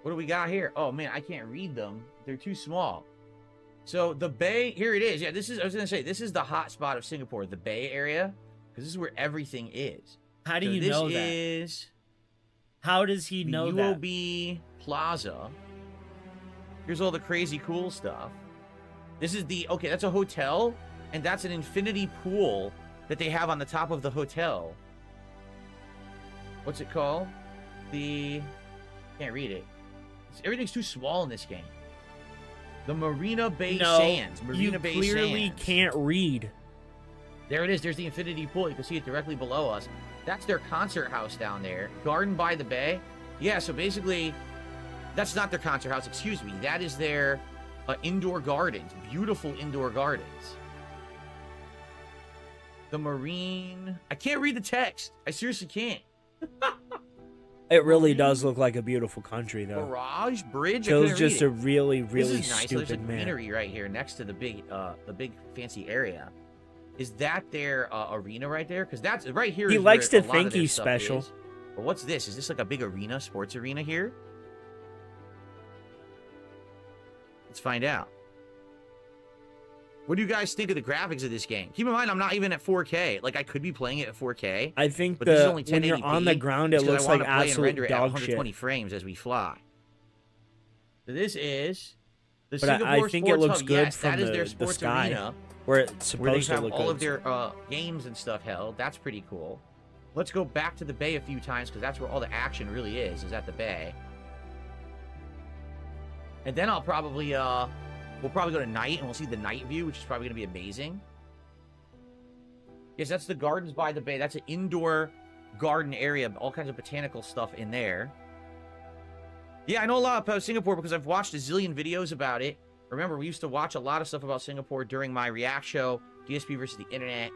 What do we got here? Oh, man, I can't read them. They're too small. So the bay, here it is. Yeah, this is, I was going to say, this is the hot spot of Singapore, the Bay Area, because this is where everything is. How do you know that? This is... How does he know that? UOB Plaza. Here's all the crazy cool stuff. This is the... Okay, that's a hotel, and that's an infinity pool that they have on the top of the hotel. What's it called? The... Can't read it. Everything's too small in this game. The Marina Bay Sands. Marina Bay Sands. You clearly can't read. There it is. There's the infinity pool. You can see it directly below us. That's their concert house down there. Garden by the Bay. Yeah, so basically, that's not their concert house. Excuse me. That is their indoor gardens. Beautiful indoor gardens. The Marine... I can't read the text. I seriously can't. It really does look like a beautiful country, though. Barrage Bridge. Joe's just a really, really this is nice. stupid There's a man. greenery right here next to the big fancy area. Is that their arena right there? Because that's right here. He likes to think he's special. But what's this? Is this like a big arena, sports arena here? Let's find out. What do you guys think of the graphics of this game? Keep in mind, I'm not even at 4K. Like, I could be playing it at 4K. I think but this is only when you're on the ground, it looks like absolute dog 120 frames as we fly. So this is the but Singapore I think Sports it looks Hub. good yes, from that is their sports sky, arena, where it's supposed to look all good. of their games and stuff held. That's pretty cool. Let's go back to the bay a few times because that's where all the action really is at the bay. And then I'll probably we'll probably go to night and we'll see the night view, which is probably going to be amazing. Yes, that's the gardens by the bay. That's an indoor garden area. All kinds of botanical stuff in there. Yeah, I know a lot about Singapore because I've watched a zillion videos about it. Remember, we used to watch a lot of stuff about Singapore during my React show, DSP versus the Internet.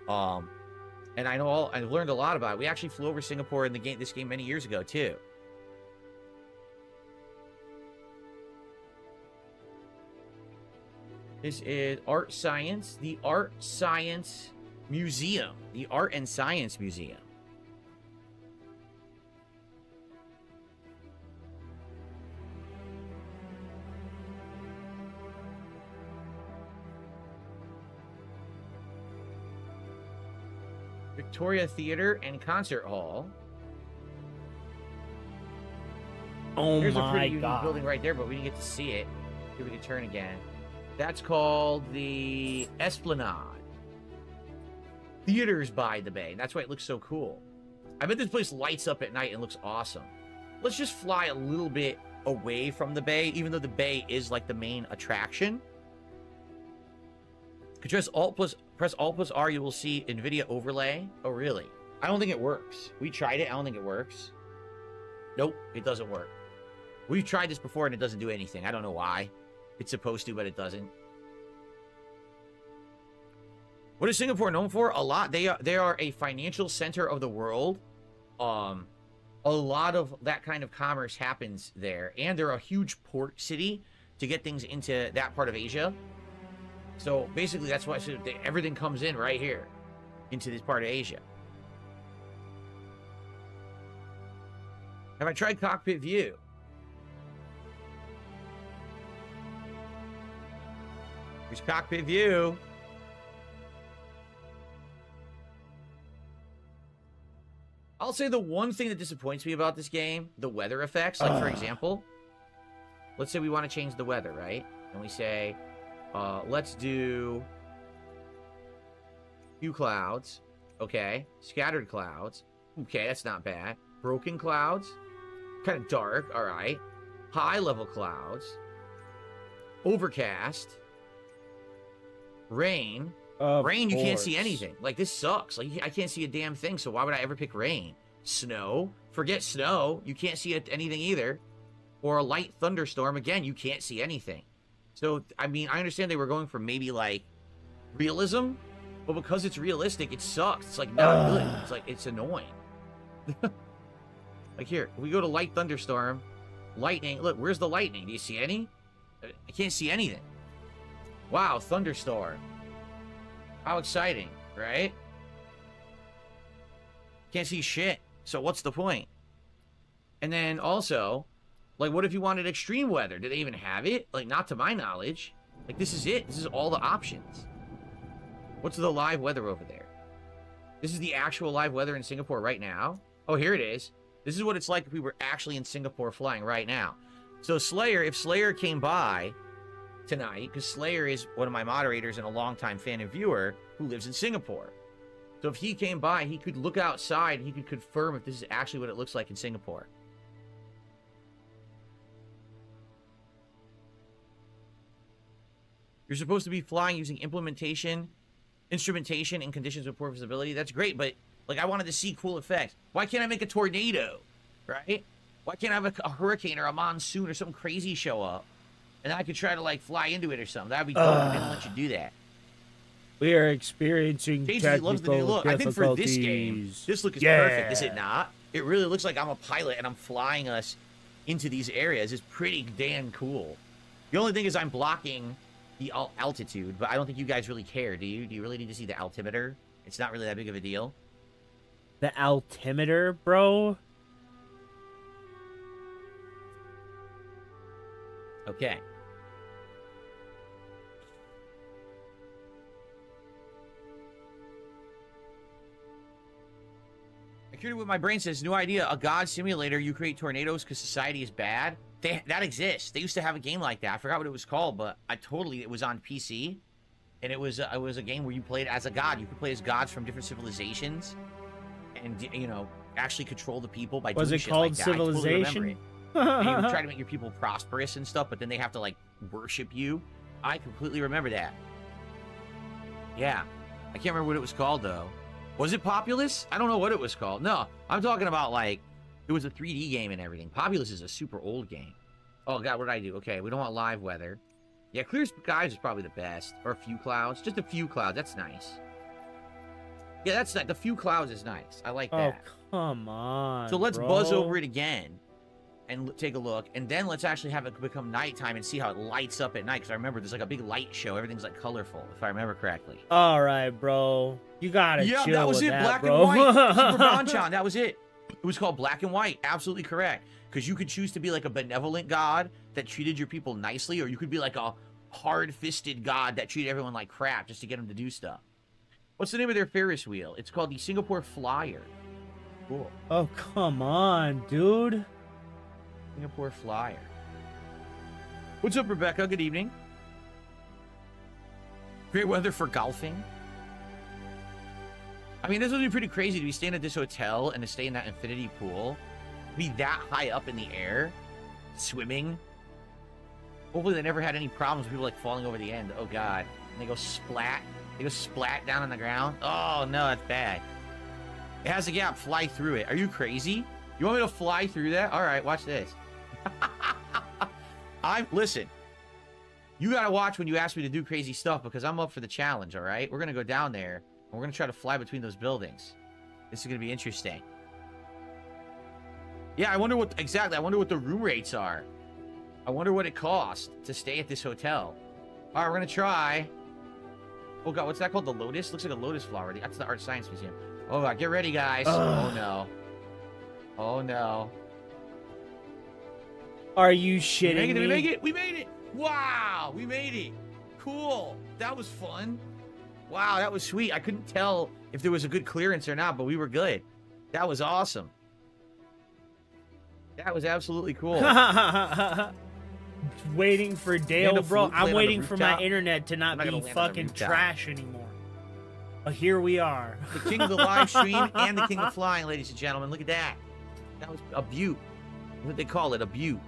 And I've learned a lot about it. We actually flew over Singapore in this game many years ago, too. This is Art Science, the Art Science Museum, the Art and Science Museum. Victoria Theater and Concert Hall. Oh There's my a pretty unique God. building right there, but we didn't get to see it. Here we can turn again. That's called the Esplanade. Theaters by the Bay. That's why it looks so cool. I bet this place lights up at night and looks awesome. Let's just fly a little bit away from the bay, even though the bay is like the main attraction. Press Alt plus R, you will see NVIDIA overlay. Oh, really? I don't think it works. We tried it. I don't think it works. Nope, it doesn't work. We've tried this before and it doesn't do anything. I don't know why. It's supposed to, but it doesn't. What is Singapore known for? A lot. They are a financial center of the world. a lot of that kind of commerce happens there. And they're a huge port city to get things into that part of Asia. So basically, that's why everything comes in right here into this part of Asia. Have I tried cockpit view? Here's cockpit view. I'll say the one thing that disappoints me about this game, the weather effects. Like, for example, let's say we want to change the weather, right? And we say, let's do few clouds. Okay. Scattered clouds. Okay, that's not bad. Broken clouds. Kind of dark. All right. High level clouds. Overcast. Rain. Rain, you can't see anything. Like, this sucks. Like, I can't see a damn thing, so why would I ever pick rain? Snow. Forget snow. You can't see anything either. Or a light thunderstorm. Again, you can't see anything. So, I mean, I understand they were going for maybe, like, realism. But because it's realistic, it sucks. It's, like, not good. It's, like, it's annoying. Like, here. We go to light thunderstorm. Lightning. Look, where's the lightning? Do you see any? I can't see anything. Wow, thunderstorm. How exciting, right? Can't see shit. So what's the point? And then also, like, what if you wanted extreme weather? Do they even have it? Like, not to my knowledge. Like, this is it. This is all the options. What's the live weather over there? This is the actual live weather in Singapore right now. Oh, here it is. This is what it's like if we were actually in Singapore flying right now. So Slayer, if Slayer came by tonight, because Slayer is one of my moderators and a longtime fan and viewer who lives in Singapore. So if he came by, he could look outside and he could confirm if this is actually what it looks like in Singapore. You're supposed to be flying using instrumentation, and conditions with poor visibility. That's great, but, like, I wanted to see cool effects. Why can't I make a tornado, right? Why can't I have a hurricane or a monsoon or something crazy show up? And I could try to, like, fly into it or something. That'd be cool. I didn't let you do that. We are experiencing technical difficulties. I think for this game, this look is perfect, is it not? It really looks like I'm a pilot and I'm flying us into these areas. It's pretty damn cool. The only thing is I'm blocking the altitude, but I don't think you guys really care, do you? Do you really need to see the altimeter? It's not really that big of a deal. The altimeter, bro? Okay. I created what my brain says. New idea. A god simulator. You create tornadoes because society is bad. That exists. They used to have a game like that. I forgot what it was called, but it was on PC. And it was a game where you played as a god. You could play as gods from different civilizations. And, you know, actually control the people by doing shit like that. Was it called Civilization? And you try to make your people prosperous and stuff, but then they have to, like, worship you. I completely remember that. Yeah. I can't remember what it was called, though. Was it Populous? I don't know what it was called. No, I'm talking about, like, it was a 3D game and everything. Populous is a super old game. Oh, God, what did I do? Okay, we don't want live weather. Yeah, clear skies is probably the best. Or a few clouds. Just a few clouds. That's nice. Yeah, that's the few clouds is nice. I like that. Oh, come on, so let's buzz over it again and take a look. And then let's actually have it become nighttime and see how it lights up at night. Because I remember there's like a big light show. Everything's like colorful, if I remember correctly. All right, bro. You gotta chill that was with it. that, Black bro. and white. Super Bonchan, that was it. It was called Black and White. Absolutely correct. Because you could choose to be like a benevolent god that treated your people nicely, or you could be like a hard-fisted god that treated everyone like crap just to get them to do stuff. What's the name of their Ferris wheel? It's called the Singapore Flyer. Cool. Oh, come on, dude. Singapore Flyer. What's up, Rebecca? Good evening. Great weather for golfing. I mean, this would be pretty crazy to be staying at this hotel and to stay in that infinity pool. Be that high up in the air, swimming. Hopefully they never had any problems with people like falling over the end. Oh God. And they go splat. They go splat down on the ground. Oh no, that's bad. It has a gap. Fly through it. Are you crazy? You want me to fly through that? All right, watch this. Listen. You gotta watch when you ask me to do crazy stuff because I'm up for the challenge. All right, we're gonna go down there and we're gonna try to fly between those buildings. This is gonna be interesting. Yeah, I wonder what exactly. I wonder what the room rates are. I wonder what it costs to stay at this hotel. All right, we're gonna try. Oh god, what's that called? The Lotus? Looks like a lotus flower. That's the Art Science Museum. Oh god, get ready, guys. Oh no. Oh no. Are you shitting me? We make it. We made it. Wow, we made it. Cool. That was fun. Wow, that was sweet. I couldn't tell if there was a good clearance or not, but we were good. That was awesome. That was absolutely cool. Waiting for Dale, bro. I'm waiting for my internet to not be fucking trash anymore. But here we are. The king of the live stream and the king of flying, ladies and gentlemen. Look at that. That was a beaut. What they call it, a beaut.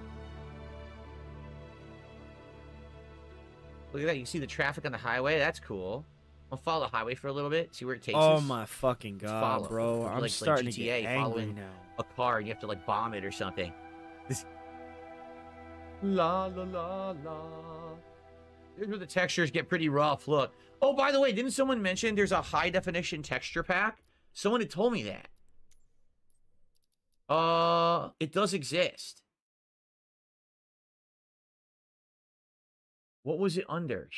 Look at that. You can see the traffic on the highway. That's cool. I'll follow the highway for a little bit. See where it takes us. Oh my fucking god, bro. I'm starting to get angry now. A car and you have to like bomb it or something. This... La la la la. Here's where the textures get pretty rough. Look. Oh, by the way, didn't someone mention there's a high definition texture pack? Someone had told me that. It does exist. What was it under?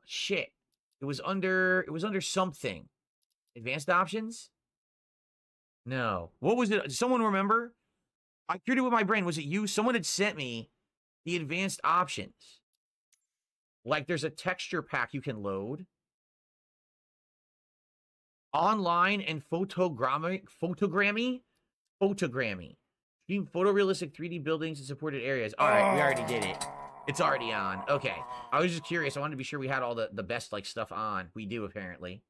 Shit. It was under something. Advanced options? No. What was it? Does someone remember? I cured it with my brain. Was it you? Someone had sent me the advanced options. Like there's a texture pack you can load. Online and photogrammy. Stream photorealistic 3D buildings in supported areas. All right, we already did it. It's already on. Okay. I was just curious. I wanted to be sure we had all the best like stuff on. We do apparently.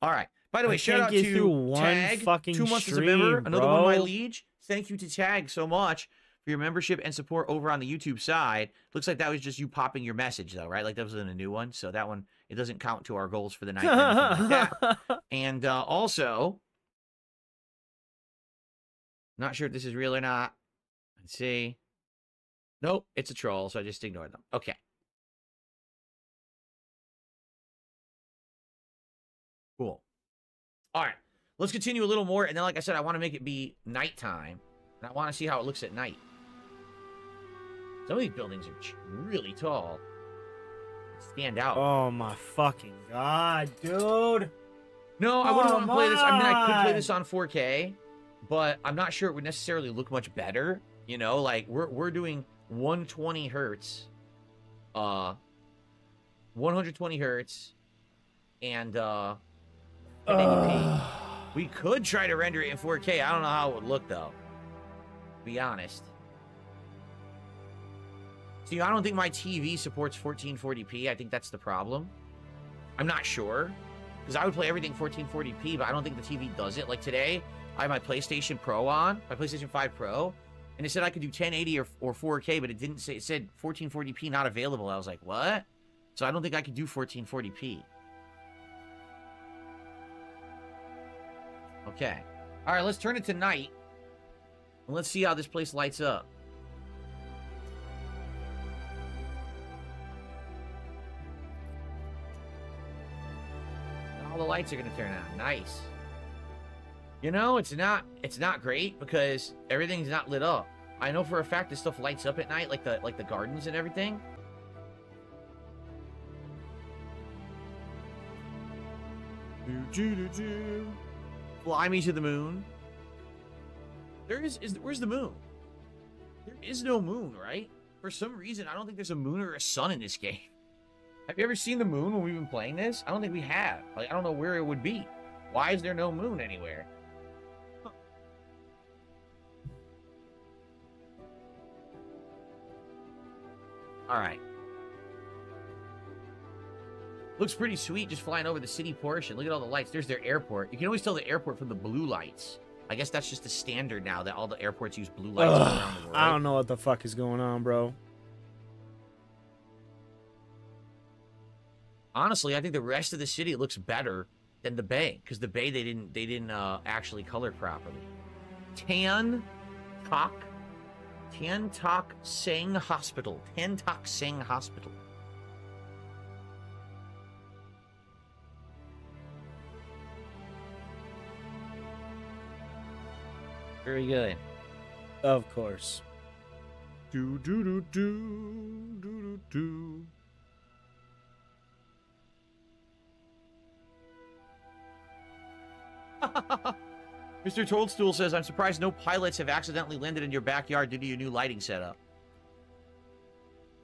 All right. By the way, shout out to Tag. 2 months as a member. Another one of my liege. Thank you to Tag so much for your membership and support over on the YouTube side. Looks like that was just you popping your message though, right? Like that was in a new one. So that one, it doesn't count to our goals for the night or anything like that. And also, not sure if this is real or not. Let's see. Nope, it's a troll, so I just ignored them. Okay. Cool. All right. Let's continue a little more. And then, like I said, I want to make it be nighttime. And I want to see how it looks at night. Some of these buildings are really tall. Stand out. Oh, my fucking God, dude. No, I wouldn't want to play this. I mean, I could play this on 4K. But I'm not sure it would necessarily look much better. You know, like, we're doing 120 hertz, 120 hertz, and 1080p. We could try to render it in 4K. I don't know how it would look though, to be honest. See, I don't think my TV supports 1440p. I think that's the problem. I'm not sure, because I would play everything 1440p, but I don't think the TV does it. Like today, I have my PlayStation Pro on, my PlayStation 5 Pro, and it said I could do 1080 or 4K, but it didn't say, it said 1440p not available. I was like, what? So I don't think I could do 1440p. Okay. All right, let's turn it to night. And let's see how this place lights up. All the lights are going to turn on. Nice. You know, it's not great because everything's not lit up. I know for a fact this stuff lights up at night, like the gardens and everything. Fly me to the moon. Where's the moon? There is no moon, right? For some reason, I don't think there's a moon or a sun in this game. Have you ever seen the moon when we've been playing this? I don't think we have. Like, I don't know where it would be. Why is there no moon anywhere? Huh. All right. Looks pretty sweet just flying over the city portion. Look at all the lights. There's their airport. You can always tell the airport from the blue lights. I guess that's just the standard now that all the airports use blue lights all around the world. I don't know what the fuck is going on, bro. Honestly, I think the rest of the city looks better than the Bay, because the Bay they didn't actually color properly. Tan Toc Seng Hospital. Tan Toc Seng Hospital. Very good. Of course. Do do do do do do do. Mr. Toadstool says, I'm surprised no pilots have accidentally landed in your backyard due to your new lighting setup.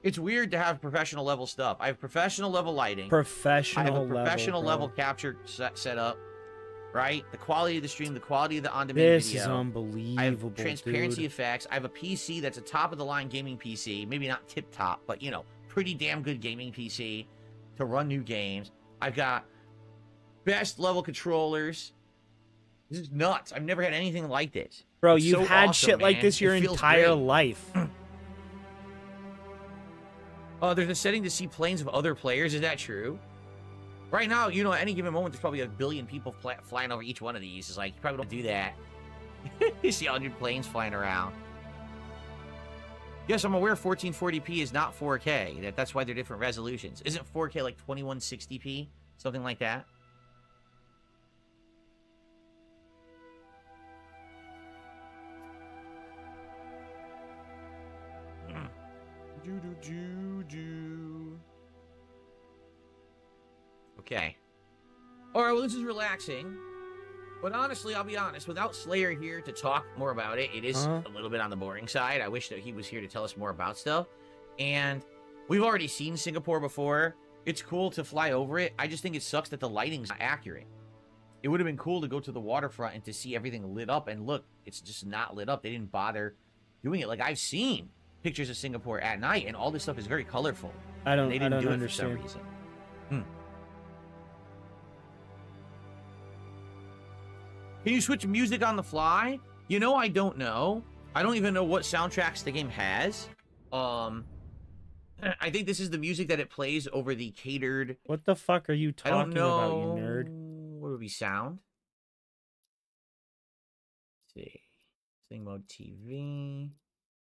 It's weird to have professional level stuff. I have professional level lighting. Professional level. I have a professional level capture set up. Right? The quality of the stream, the quality of the on-demand video. This is unbelievable, I have transparency dude. effects. I have a PC that's a top-of-the-line gaming PC. Maybe not tip-top, but, you know, pretty damn good gaming PC to run new games. I've got best level controllers. This is nuts. I've never had anything like this. Bro, it's you've so had awesome, shit like man. this your entire life. There's a setting to see planes of other players. Is that true? Right now, you know, at any given moment, there's probably a billion people flying over each one of these. It's like, you probably don't do that. You see 100 planes flying around. Yes, I'm aware 1440p is not 4K. That's why they're different resolutions. Isn't 4K like 2160p? Something like that? Do do do do. Okay. All right, well, this is relaxing. But honestly, I'll be honest, without Slayer here to talk more about it, it is a little bit on the boring side. I wish that he was here to tell us more about stuff. And we've already seen Singapore before. It's cool to fly over it. I just think it sucks that the lighting's not accurate. It would have been cool to go to the waterfront and to see everything lit up. And look, it's just not lit up. They didn't bother doing it. Like, I've seen pictures of Singapore at night, and all this stuff is very colorful. I don't do it understand. for some reason. Can you switch music on the fly? You know, I don't know. I don't even know what soundtracks the game has. I think this is the music that it plays over the catered... What the fuck are you talking about, you nerd? What would be sound? Let's see. Sing mode TV.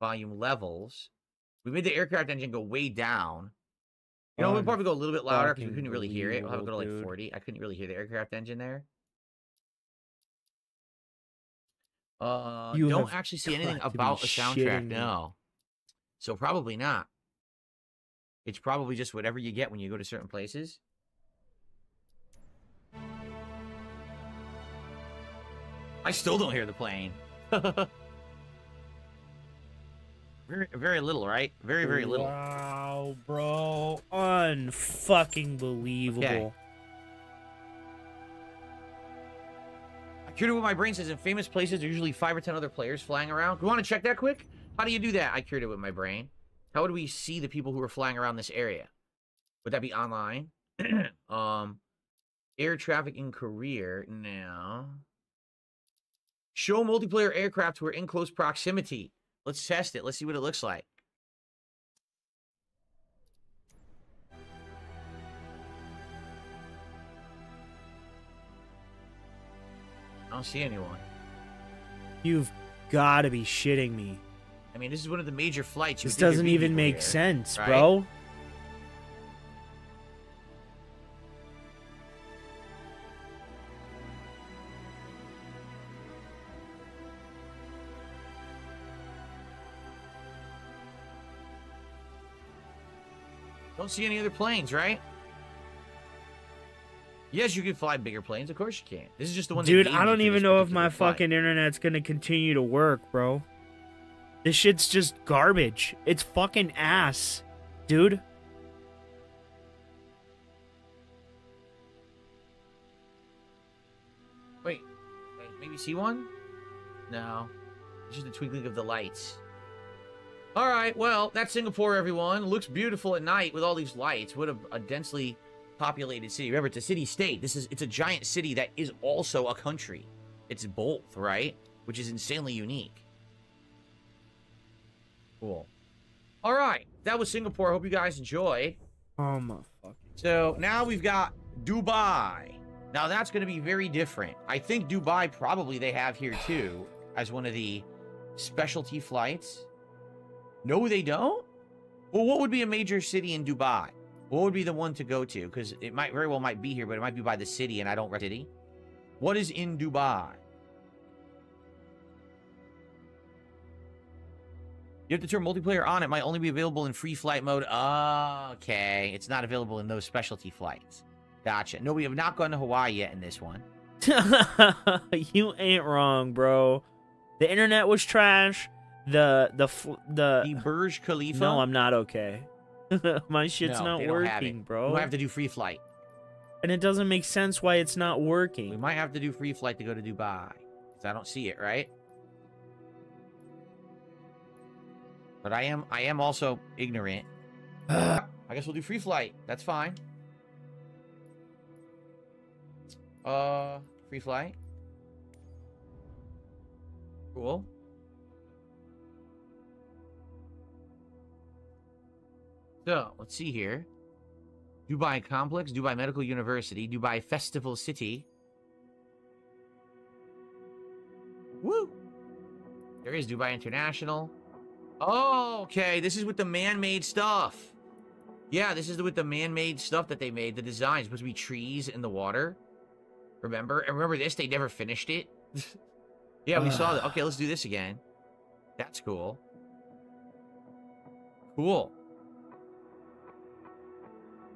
Volume levels. We made the aircraft engine go way down. You know, we'll probably go a little bit louder because we couldn't really hear it. We'll have it go to like 40. I couldn't really hear the aircraft engine there. You don't actually see anything about a soundtrack, no. So probably not. It's probably just whatever you get when you go to certain places. I still don't hear the plane. Very, very little, right? Very, very little. Wow, bro. Unfucking believable. Okay. I cured it with my brain says in famous places, there's usually 5 or 10 other players flying around. You want to check that quick? How do you do that? I cured it with my brain. How would we see the people who are flying around this area? Would that be online? Air traffic in career. No. Show multiplayer aircraft who are in close proximity. Let's test it. Let's see what it looks like. I don't see anyone. You've got to be shitting me. I mean, this is one of the major flights. This doesn't even make here, sense, right? bro. Don't see any other planes, right? Yes, you can fly bigger planes. Of course you can. This is just the one. Dude, I don't even know if my fucking internet's gonna continue to work, bro. This shit's just garbage. It's fucking ass, dude. Wait, maybe see one? No. It's just the twinkling of the lights. All right, well, that's Singapore, everyone. Looks beautiful at night with all these lights. What a densely populated city. Remember, it's a city-state. It's a giant city that is also a country. It's both, right? Which is insanely unique. Cool. All right, that was Singapore. I hope you guys enjoyed. Oh my fucking. So now we've got Dubai. Now that's going to be very different. I think Dubai probably they have here too as one of the specialty flights. No, they don't? Well, what would be a major city in Dubai? What would be the one to go to? Because it might very well might be here, but it might be by the city, and I don't rep city. What is in Dubai? You have to turn multiplayer on. It might only be available in free flight mode. Okay. It's not available in those specialty flights. Gotcha. No, we have not gone to Hawaii yet in this one. You ain't wrong, bro. The internet was trash. The Burj Khalifa? No, I'm not okay. My shit's not working, bro. We might have to do free flight. And it doesn't make sense why it's not working. We might have to do free flight to go to Dubai. Because I don't see it, right? But I am also ignorant. I guess we'll do free flight. That's fine. Free flight. Cool. So, let's see here. Dubai Complex, Dubai Medical University, Dubai Festival City. Woo! There is Dubai International. Oh, okay. This is with the man-made stuff. Yeah, this is with the man-made stuff that they made. The design is supposed to be trees in the water. Remember? And remember this? They never finished it. Yeah, we saw that. Okay, let's do this again. That's cool. Cool.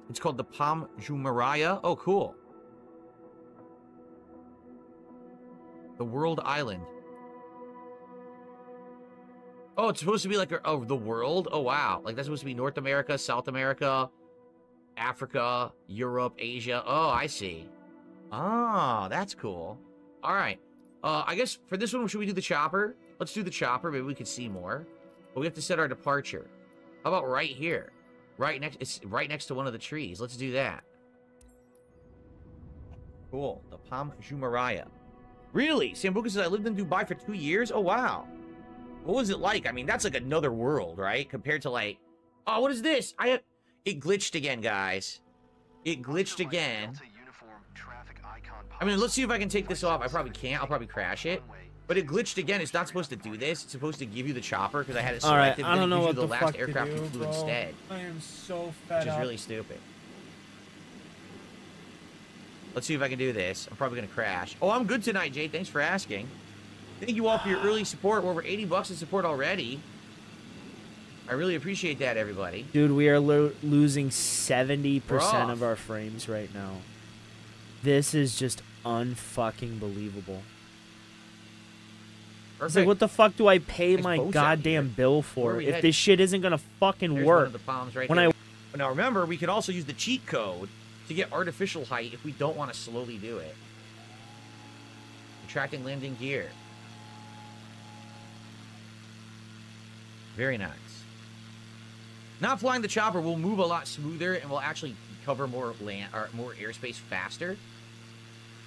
It's called the Palm Jumeirah. Oh, cool. The World Island. Oh, it's supposed to be like the world? Oh, wow. Like, that's supposed to be North America, South America, Africa, Europe, Asia. Oh, I see. Oh, that's cool. All right. I guess for this one, should we do the chopper? Let's do the chopper. Maybe we could see more. But we have to set our departure. How about right here? It's right next to one of the trees. Let's do that. Cool. The Palm Jumeirah. Really? Sambuca says, I lived in Dubai for 2 years? Oh, wow. What was it like? I mean, that's like another world, right? Compared to like... Oh, what is this? It glitched again, guys. It glitched again. I mean, let's see if I can take this off. I probably can't. I'll probably crash it. But it glitched again. It's not supposed to do this. It's supposed to give you the chopper because I had it selected. All right, I don't know what the last aircraft you flew instead. I am so fed Which is really stupid. Let's see if I can do this. I'm probably going to crash. Oh, I'm good tonight, Jay. Thanks for asking. Thank you all for your early support. We're over 80 bucks in support already. I really appreciate that, everybody. Dude, we are losing 70% of our frames right now. This is just unfucking believable. It's like, what the fuck do I pay my goddamn bill for if this shit isn't gonna fucking work? Now remember, we can also use the cheat code to get artificial height if we don't want to slowly do it. Retracting landing gear. Very nice. Not flying the chopper will move a lot smoother and will actually cover more land or more airspace faster.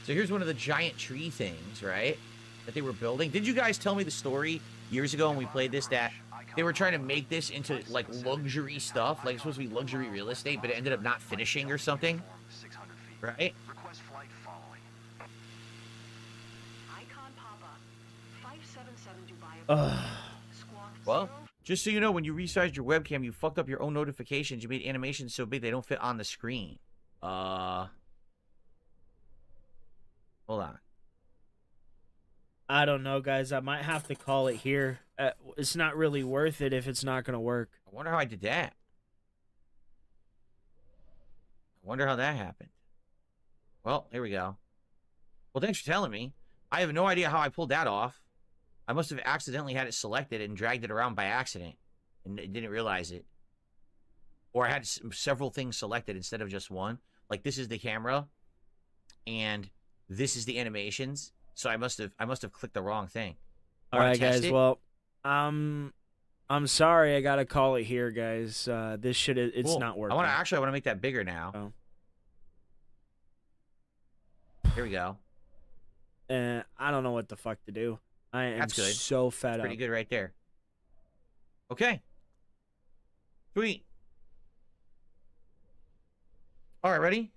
So here's one of the giant tree things, right? That they were building. Did you guys tell me the story years ago when we played this that they were trying to make this into like luxury stuff, like it's supposed to be luxury real estate, but it ended up not finishing or something, right? Well, just so you know, when you resized your webcam, you fucked up your own notifications. You made animations so big they don't fit on the screen. Hold on. I don't know, guys. I might have to call it here. It's not really worth it if it's not going to work. I wonder how I did that. I wonder how that happened. Well, here we go. Well, thanks for telling me. I have no idea how I pulled that off. I must have accidentally had it selected and dragged it around by accident and didn't realize it. Or I had several things selected instead of just one. Like this is the camera and this is the animations. So I must have clicked the wrong thing. All right, guys. Well, I'm sorry. I gotta call it here, guys. This shit it's cool. not working. I want to make that bigger now. Oh. Here we go. I don't know what the fuck to do. I am That's good. So fed up. Pretty good right there. Okay. Sweet. All right, ready?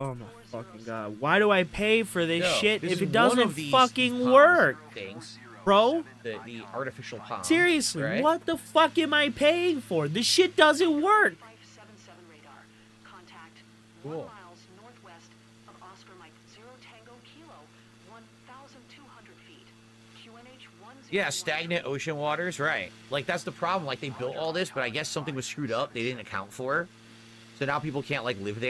Oh my fucking god. Why do I pay for this shit if it doesn't fucking work? Bro? The artificial palm. Seriously, right? What the fuck am I paying for? This shit doesn't work. Cool. Yeah, stagnant ocean waters, right. Like, that's the problem. Like, they built all this, but I guess something was screwed up they didn't account for. So now people can't, like, live there.